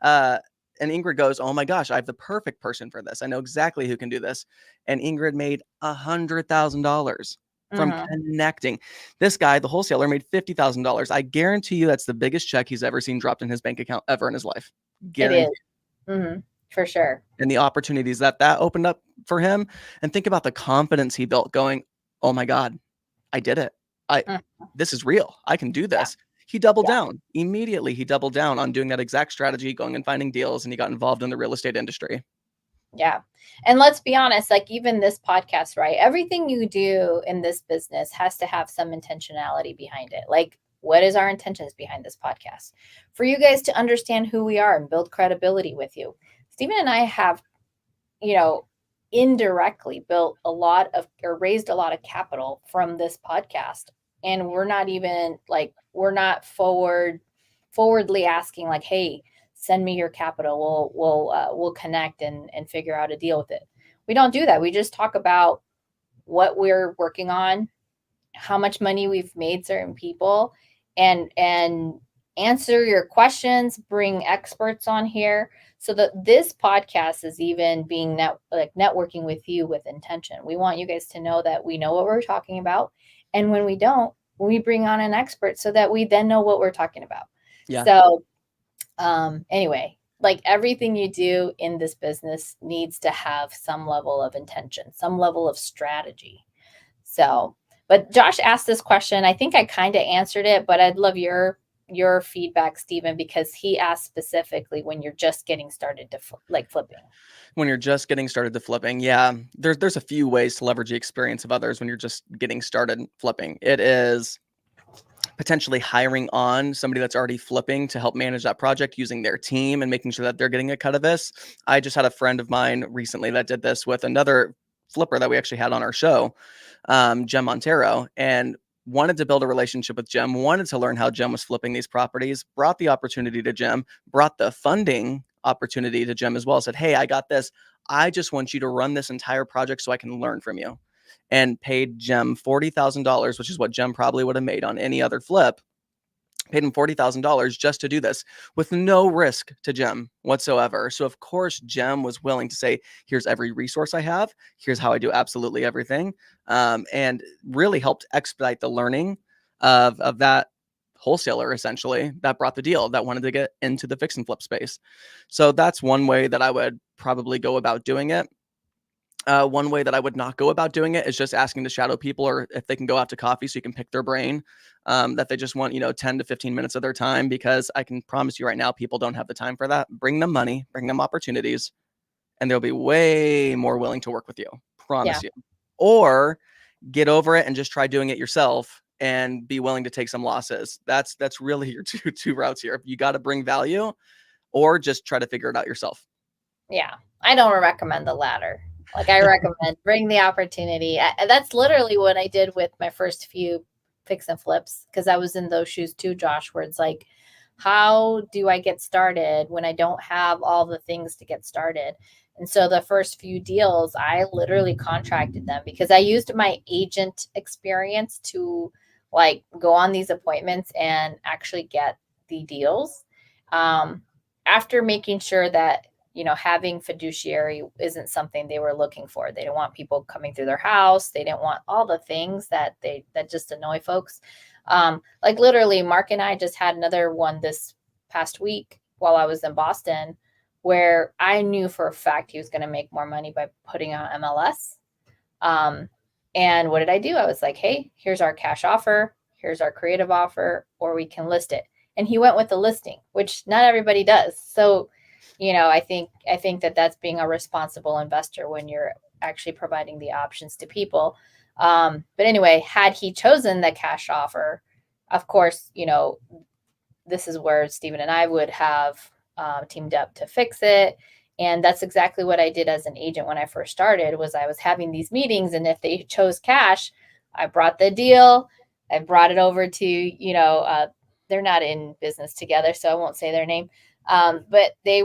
uh, and Ingrid goes, "Oh my gosh, I have the perfect person for this. I know exactly who can do this." And Ingrid made $100,000 from connecting. This guy, the wholesaler, made $50,000. I guarantee you that's the biggest check he's ever seen dropped in his bank account ever in his life. It Guarantee. is. For sure. And the opportunities that opened up for him, and think about the confidence he built going, "Oh my God, I did it. This is real. I can do this." He doubled down immediately. He doubled down on doing that exact strategy, going and finding deals, and he got involved in the real estate industry. Yeah. And let's be honest, even this podcast, right? Everything you do in this business has to have some intentionality behind it. What is our intentions behind this podcast? For you guys to understand who we are and build credibility with you. Stephen and I have, indirectly built a lot of or raised a lot of capital from this podcast. And we're not even we're not forwardly asking hey, send me your capital. We'll connect and figure out a deal with it. We don't do that. We just talk about what we're working on, how much money we've made certain people, and answer your questions, bring experts on here so that this podcast is even being networking with you with intention. We want you guys to know that we know what we're talking about. And when we don't, we bring on an expert so that we then know what we're talking about. Yeah. So Anyway, like everything you do in this business needs to have some level of intention, some level of strategy. So, but Josh asked this question. I think I kind of answered it, but I'd love your feedback, Stephen, because he asked specifically when you're just getting started to like flipping. When you're just getting started to flipping, yeah, there's a few ways to leverage the experience of others when you're just getting started flipping. It is potentially hiring on somebody that's already flipping to help manage that project using their team and making sure that they're getting a cut of this. I just had a friend of mine recently that did this with another flipper that we actually had on our show, Jem Montero, and wanted to build a relationship with Jem, wanted to learn how Jem was flipping these properties, brought the opportunity to Jem, brought the funding opportunity to Jem as well, said, hey, I got this. I just want you to run this entire project so I can learn from you. And paid Jem $40,000, which is what Jem probably would have made on any other flip. Paid him $40,000 just to do this with no risk to Jem whatsoever. So of course Jem was willing to say, here's every resource I have, here's how I do absolutely everything, and really helped expedite the learning of that wholesaler essentially that brought the deal, that wanted to get into the fix and flip space. So that's one way that I would probably go about doing it. One way that I would not go about doing it is just asking to shadow people, or if they can go out to coffee so you can pick their brain, that they just want, 10 to 15 minutes of their time, because I can promise you right now, people don't have the time for that. Bring them money, bring them opportunities, and they'll be way more willing to work with you. Promise you. Or get over it and just try doing it yourself and be willing to take some losses. That's really your two routes here. You got to bring value, or just try to figure it out yourself. Yeah. I don't recommend the latter. Like I recommend bring the opportunity. That's literally what I did with my first few fix and flips, because I was in those shoes too, Josh, where it's like, how do I get started when I don't have all the things to get started? And so the first few deals, I literally contracted them because I used my agent experience to like go on these appointments and actually get the deals. After making sure that having fiduciary isn't something they were looking for. They didn't want people coming through their house. They didn't want all the things that just annoy folks. Like literally, Mark and I just had another one this past week while I was in Boston, where I knew for a fact he was going to make more money by putting on MLS. And what did I do? I was like, hey, here's our cash offer. Here's our creative offer, or we can list it. And he went with the listing, which not everybody does. So I think that that's being a responsible investor when you're actually providing the options to people. But anyway, had he chosen the cash offer, of course, this is where Stephen and I would have teamed up to fix it. And that's exactly what I did as an agent when I first started. Was I was having these meetings, and if they chose cash, I brought the deal. I brought it over to they're not in business together, so I won't say their name. But they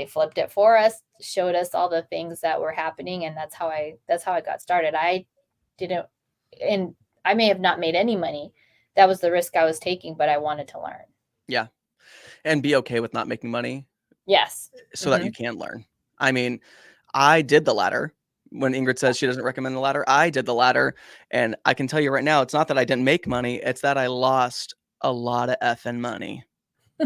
flipped it for us, showed us all the things that were happening, and that's how I got started. I didn't, and I may have not made any money. That was the risk I was taking, but I wanted to learn. Yeah, and be okay with not making money. Yes, so that you can learn. I mean, I did the latter. When Ingrid says she doesn't recommend the latter, I did the latter, and I can tell you right now, it's not that I didn't make money; it's that I lost a lot of effing money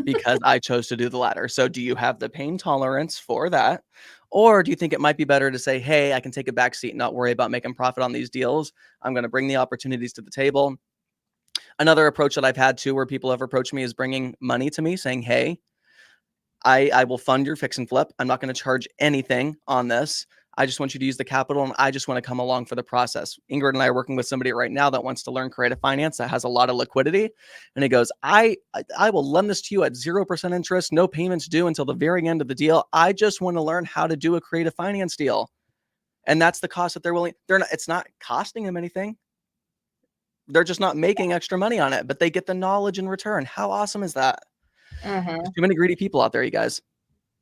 because I chose to do the latter. So do you have the pain tolerance for that? Or do you think it might be better to say, hey, I can take a back seat and not worry about making profit on these deals. I'm going to bring the opportunities to the table. Another approach that I've had too, where people have approached me, is bringing money to me saying, hey, I will fund your fix and flip. I'm not going to charge anything on this. I just want you to use the capital, and I just want to come along for the process. Ingrid and I are working with somebody right now that wants to learn creative finance, that has a lot of liquidity. And he goes, I will lend this to you at 0% interest, no payments due until the very end of the deal. I just want to learn how to do a creative finance deal. And that's the cost that it's not costing them anything. They're just not making extra money on it, but they get the knowledge in return. How awesome is that? There's too many greedy people out there, you guys.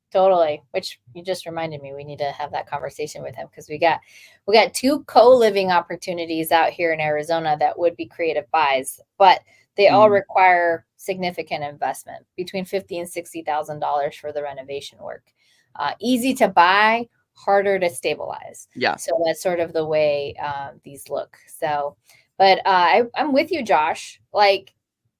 Totally. Which you just reminded me, we need to have that conversation with him, because we got 2 co-living opportunities out here in Arizona that would be creative buys, but they all require significant investment, between $50,000 and $60,000 for the renovation work. Easy to buy, harder to stabilize. Yeah. So that's sort of the way these look. So, but I'm with you, Josh. Like,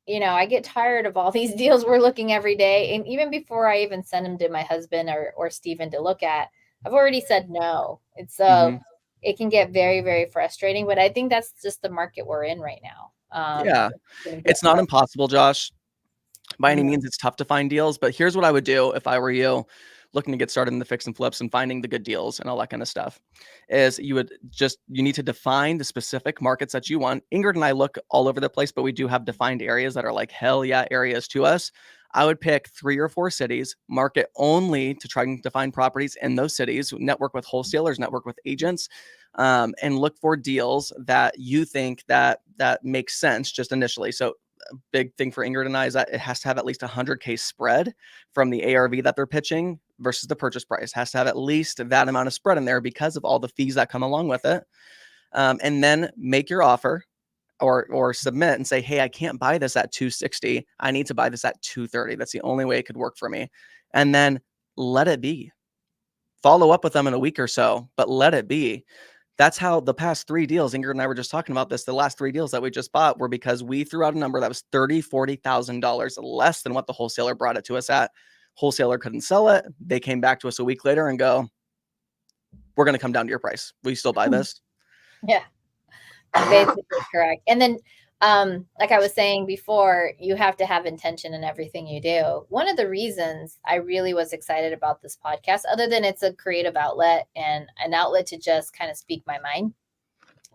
I get tired of all these deals we're looking every day. And even before I even send them to my husband or Steven to look at, I've already said no. It's it can get very, very frustrating, but I think that's just the market we're in right now. Yeah. It's not impossible, Josh. By any means, it's tough to find deals, but here's what I would do if I were you looking to get started in the fix and flips and finding the good deals and all that kind of stuff is you need to define the specific markets that you want. Ingrid and I look all over the place, but we do have defined areas that are like hell yeah areas to us. I would pick 3 or 4 cities, market only to try and define properties in those cities, network with wholesalers, network with agents, and look for deals that you think that makes sense just initially. So big thing for Ingrid and I is that it has to have at least 100K spread from the ARV that they're pitching versus the purchase price. It has to have at least that amount of spread in there because of all the fees that come along with it. And then make your offer or submit and say, hey, I can't buy this at 260. I need to buy this at 230. That's the only way it could work for me. And then let it be. Follow up with them in a week or so, but let it be. That's how the past 3 deals, Ingrid and I were just talking about this, the last 3 deals that we just bought were because we threw out a number that was $30,000, $40,000 less than what the wholesaler brought it to us at. Wholesaler couldn't sell it. They came back to us a week later and go, we're going to come down to your price. Will you still buy this? Yeah, basically correct. And then, like I was saying before, you have to have intention in everything you do. One of the reasons I really was excited about this podcast, other than it's a creative outlet and an outlet to just kind of speak my mind,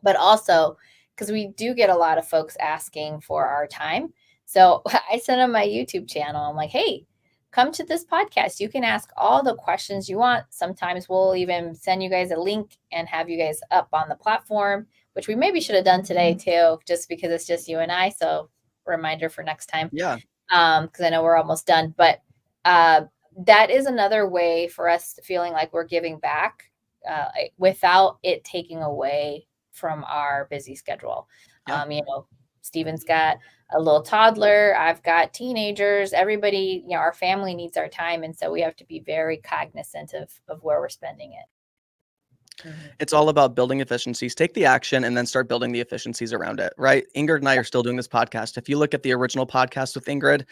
but also because we do get a lot of folks asking for our time. So I sent them my YouTube channel. I'm like, hey, come to this podcast. You can ask all the questions you want. Sometimes we'll even send you guys a link and have you guys up on the platform, which we maybe should have done today too, just because it's just you and I. So reminder for next time. Yeah. Because I know we're almost done. But that is another way for us feeling like we're giving back without it taking away from our busy schedule. Yeah. Steven's got a little toddler. I've got teenagers. Everybody, our family needs our time. And so we have to be very cognizant of where we're spending it. It's all about building efficiencies. Take the action and then start building the efficiencies around it, right? Ingrid and I are still doing this podcast. If you look at the original podcast with Ingrid,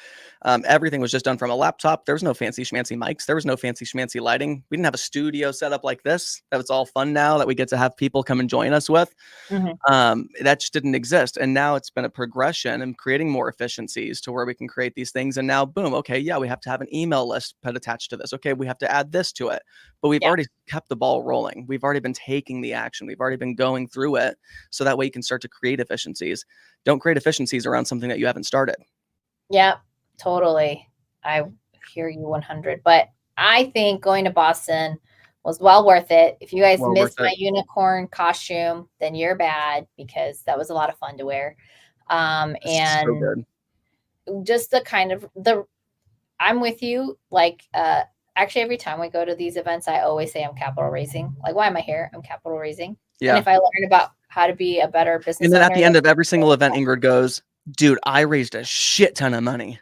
everything was just done from a laptop. There was no fancy schmancy mics. There was no fancy schmancy lighting. We didn't have a studio set up like this. That was all fun now that we get to have people come and join us with. That just didn't exist. And now it's been a progression and creating more efficiencies to where we can create these things. And now, boom, okay, yeah, we have to have an email list put attached to this. Okay, we have to add this to it. But we've already kept the ball rolling. We've already been taking the action. We've already been going through it. So that way you can start to create efficiencies. Don't create efficiencies around something that you haven't started. Yeah, totally. I hear you 100. But I think going to Boston was well worth it. If you guys missed my unicorn costume, then you're bad because that was a lot of fun to wear. And so just the kind of I'm with you. Like, actually, every time we go to these events, I always say I'm capital raising. Like, why am I here? I'm capital raising. Yeah. And if I learn about how to be a better business and then at the end of every single event, Ingrid goes, dude, I raised a shit ton of money.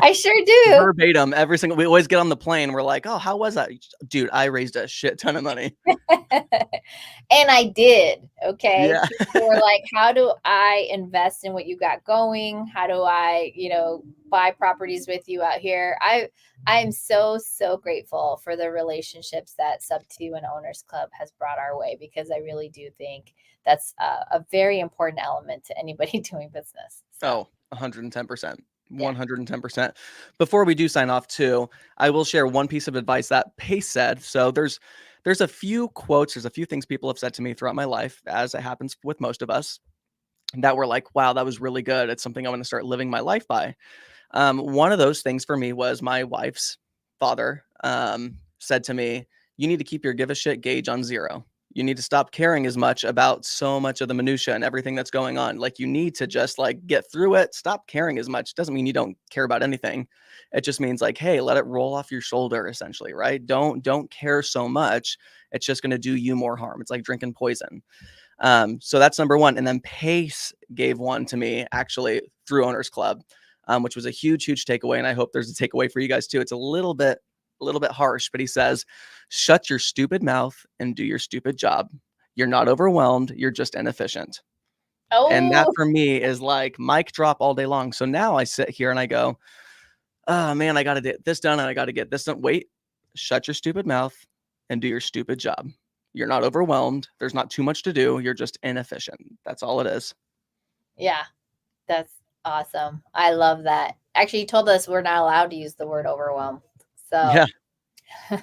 I sure do. Verbatim, every single, we always get on the plane. We're like, oh, how was that? Dude, I raised a shit ton of money. And I did. Okay. Yeah. People were like, how do I invest in what you got going? How do I, buy properties with you out here? I am so, so grateful for the relationships that Sub 2 and Owners Club has brought our way, because I really do think that's a very important element to anybody doing business. So. Oh, 110%. 110%. Before we do sign off too, I will share one piece of advice that Pace said. So there's a few quotes, there's a few things people have said to me throughout my life, as it happens with most of us, that were like, wow, that was really good. It's something I want to start living my life by. One of those things for me was my wife's father said to me, you need to keep your give a shit gauge on 0. You need to stop caring as much about so much of the minutia and everything that's going on. Like, you need to just like get through it. Stop caring as much. Doesn't mean you don't care about anything. It just means like, hey, let it roll off your shoulder, essentially, right? Don't care so much. It's just going to do you more harm. It's like drinking poison. So that's number one. And then Pace gave one to me actually through Owners Club, which was a huge, huge takeaway. And I hope there's a takeaway for you guys too. It's a little bit harsh, but he says, shut your stupid mouth and do your stupid job. You're not overwhelmed. You're just inefficient. And that Oh, for me is like mic drop all day long. So now I sit here and I go, oh man, I got to get this done and I got to get this done. Wait, shut your stupid mouth and do your stupid job. You're not overwhelmed. There's not too much to do. You're just inefficient. That's all it is. yeah. That's awesome. I love that. Actually, you told us we're not allowed to use the word overwhelm. Yeah. So,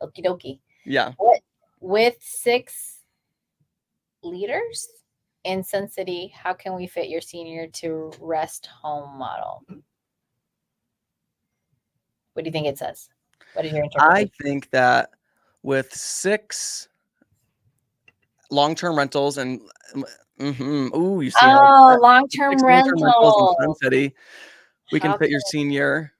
okie dokie. Yeah. What, with 6 leaders in Sun City, how can we fit your senior to rest home model? What do you think it says? What is your interpretation? I think that with 6 long-term rentals and ooh, you see how Oh, that 6 long-term long-term rentals in Sun rentals. City, we can How fit your can senior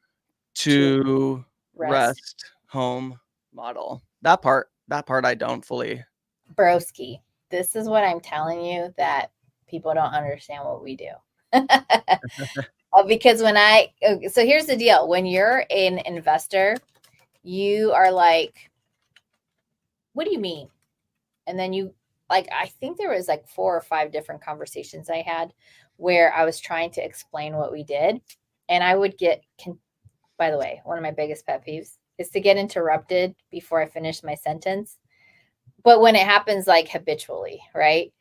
to to rest? rest home model. That part I don't fully. Broski. This is what I'm telling you that people don't understand what we do. Because so here's the deal. When you're an investor, you are like, what do you mean? And then I think there was like 4 or 5 different conversations I had where I was trying to explain what we did. And I would by the way, one of my biggest pet peeves is to get interrupted before I finish my sentence. But when it happens like habitually, right?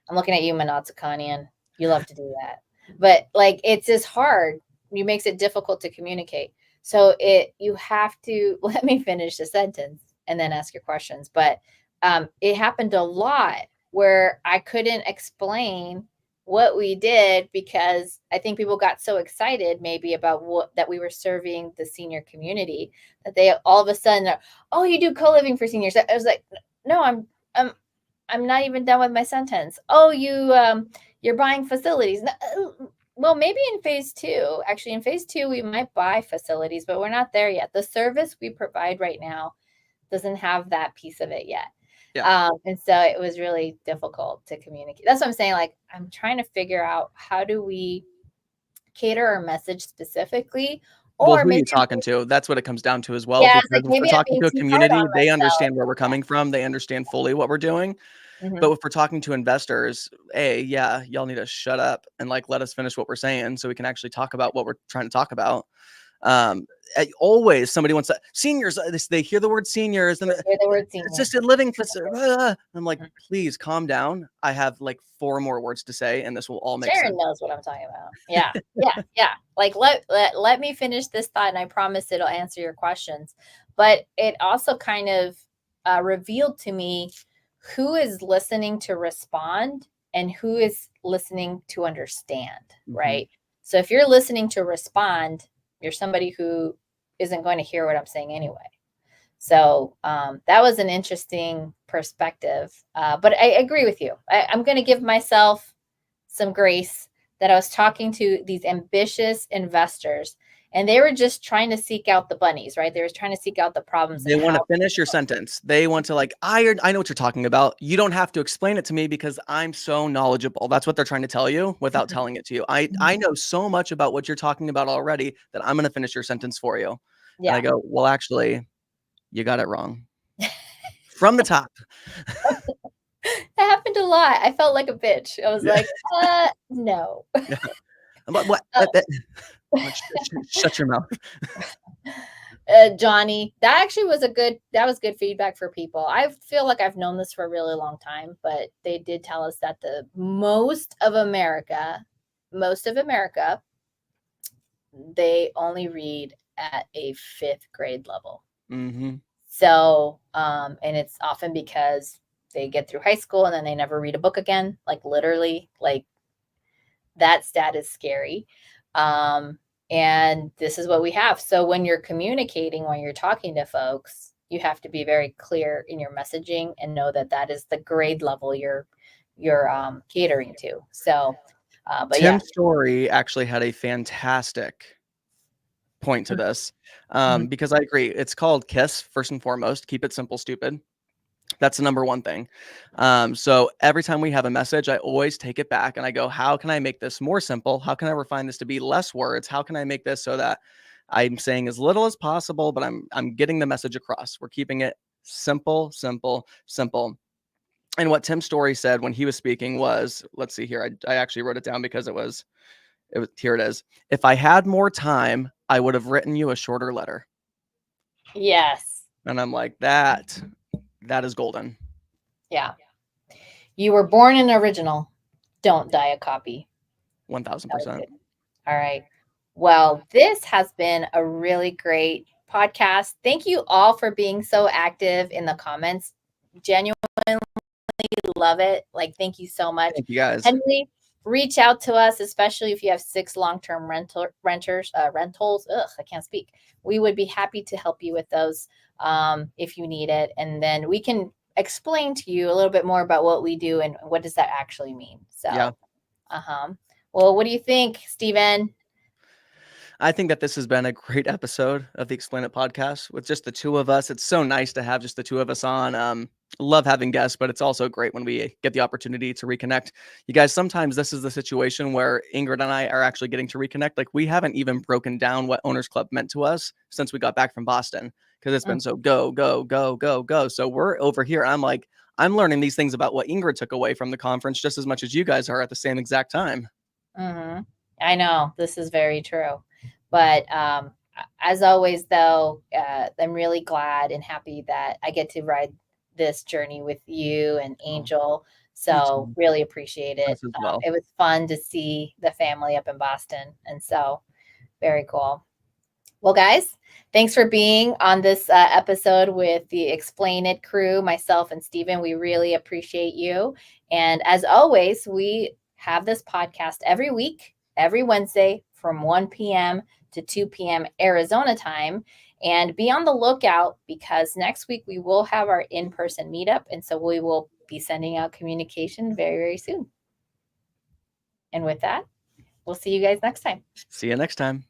I'm looking at you, Manatsukanian. You love to do that. But like it's just hard. It makes it difficult to communicate. So you have to let me finish the sentence and then ask your questions. But it happened a lot where I couldn't explain what we did because I think people got so excited maybe about that we were serving the senior community that they all of a sudden, oh, you do co-living for seniors. I was like, no, I'm not even done with my sentence. Oh, you're buying facilities. Well, maybe in phase 2. Actually, in phase 2, we might buy facilities, but we're not there yet. The service we provide right now doesn't have that piece of it yet. Yeah. And so it was really difficult to communicate. That's what I'm saying. Like, I'm trying to figure out how do we cater our message specifically, Well, or who are maybe you talking to? That's what it comes down to as well, yeah, it's because like if we're maybe I'm talking being to a too hard community, on they myself. understand where we're coming from. They understand fully what we're doing. Mhm. But if we're talking to investors, yeah, y'all need to shut up and like let us finish what we're saying so we can actually talk about what we're trying to talk about. Um, always somebody wants to seniors. They hear the word seniors and Hear the word senior. assisted living facility. I'm like, please calm down. I have like 4 more words to say, and this will all make Sharon sense. knows what I'm talking about. Yeah, yeah. Like let me finish this thought, and I promise it'll answer your questions. But it also kind of revealed to me who is listening to respond and who is listening to understand. Mm-hmm. Right. So if you're listening to respond, you're somebody who isn't going to hear what I'm saying anyway. So that was an interesting perspective. But I agree with you. I'm going to give myself some grace that I was talking to these ambitious investors and they were just trying to seek out the bunnies, right? They were trying to seek out the problems They and want how. to finish your sentence. They want to like, I know what you're talking about. You don't have to explain it to me because I'm so knowledgeable. That's what they're trying to tell you without telling it to you. I know so much about what you're talking about already that I'm going to finish your sentence for you. And I Yeah. go, well, actually, you got it wrong from the top. That happened a lot. I felt like a bitch. I was Yeah. like, no. Yeah. I'm like, what? Like, shut your mouth. Johnny, that was good feedback for people. I feel like I've known this for a really long time, but they did tell us that the most of America, they only read at a 5th grade level. Mm-hmm. So, and it's often because they get through high school and then they never read a book again. Like literally, like that stat is scary. And this is what we have. So when you're communicating, when you're talking to folks, you have to be very clear in your messaging and know that that is the grade level you're catering to. So, but yeah. Tim Story actually had a fantastic point to this Mhm. because I agree. It's called KISS, first and foremost. Keep it simple, stupid. That's the number one thing. So every time we have a message, I always take it back and I go, how can I make this more simple? How can I refine this to be less words? How can I make this so that I'm saying as little as possible, but I'm getting the message across. We're keeping it simple, simple, simple. And what Tim Story said when he was speaking was, let's see here, I actually wrote it down because it was, here it is. If I had more time, I would have written you a shorter letter. Yes. And I'm like, that is golden. Yeah. You were born an original. Don't die a copy. 1000%. All right. Well, this has been a really great podcast. Thank you all for being so active in the comments. Genuinely love it. Like, thank you so much. Thank you guys. Henry, reach out to us, especially if you have 6 long-term rentals. Ugh, I can't speak. We would be happy to help you with those if you need it. And then we can explain to you a little bit more about what we do and what does that actually mean. So, yeah. Well, what do you think, Stephen? I think that this has been a great episode of the Explain It podcast with just the two of us. It's so nice to have just the two of us on. Love having guests, but it's also great when we get the opportunity to reconnect. You guys, sometimes this is the situation where Ingrid and I are actually getting to reconnect. Like, we haven't even broken down what Owners Club meant to us since we got back from Boston, because it's been so go, go, go, go, go. So we're over here. I'm like, I'm learning these things about what Ingrid took away from the conference just as much as you guys are at the same exact time. Mm-hmm. I know, this is very true. But as always, though, I'm really glad and happy that I get to ride this journey with you and Angel. So really appreciate it. Well. It was fun to see the family up in Boston. And so very cool. Well, guys, thanks for being on this episode with the Explain It crew, myself and Stephen. We really appreciate you. And as always, we have this podcast every week, every Wednesday from 1 p.m. to 2 p.m. Arizona time. And be on the lookout, because next week we will have our in-person meetup. And so we will be sending out communication very, very soon. And with that, we'll see you guys next time. See you next time.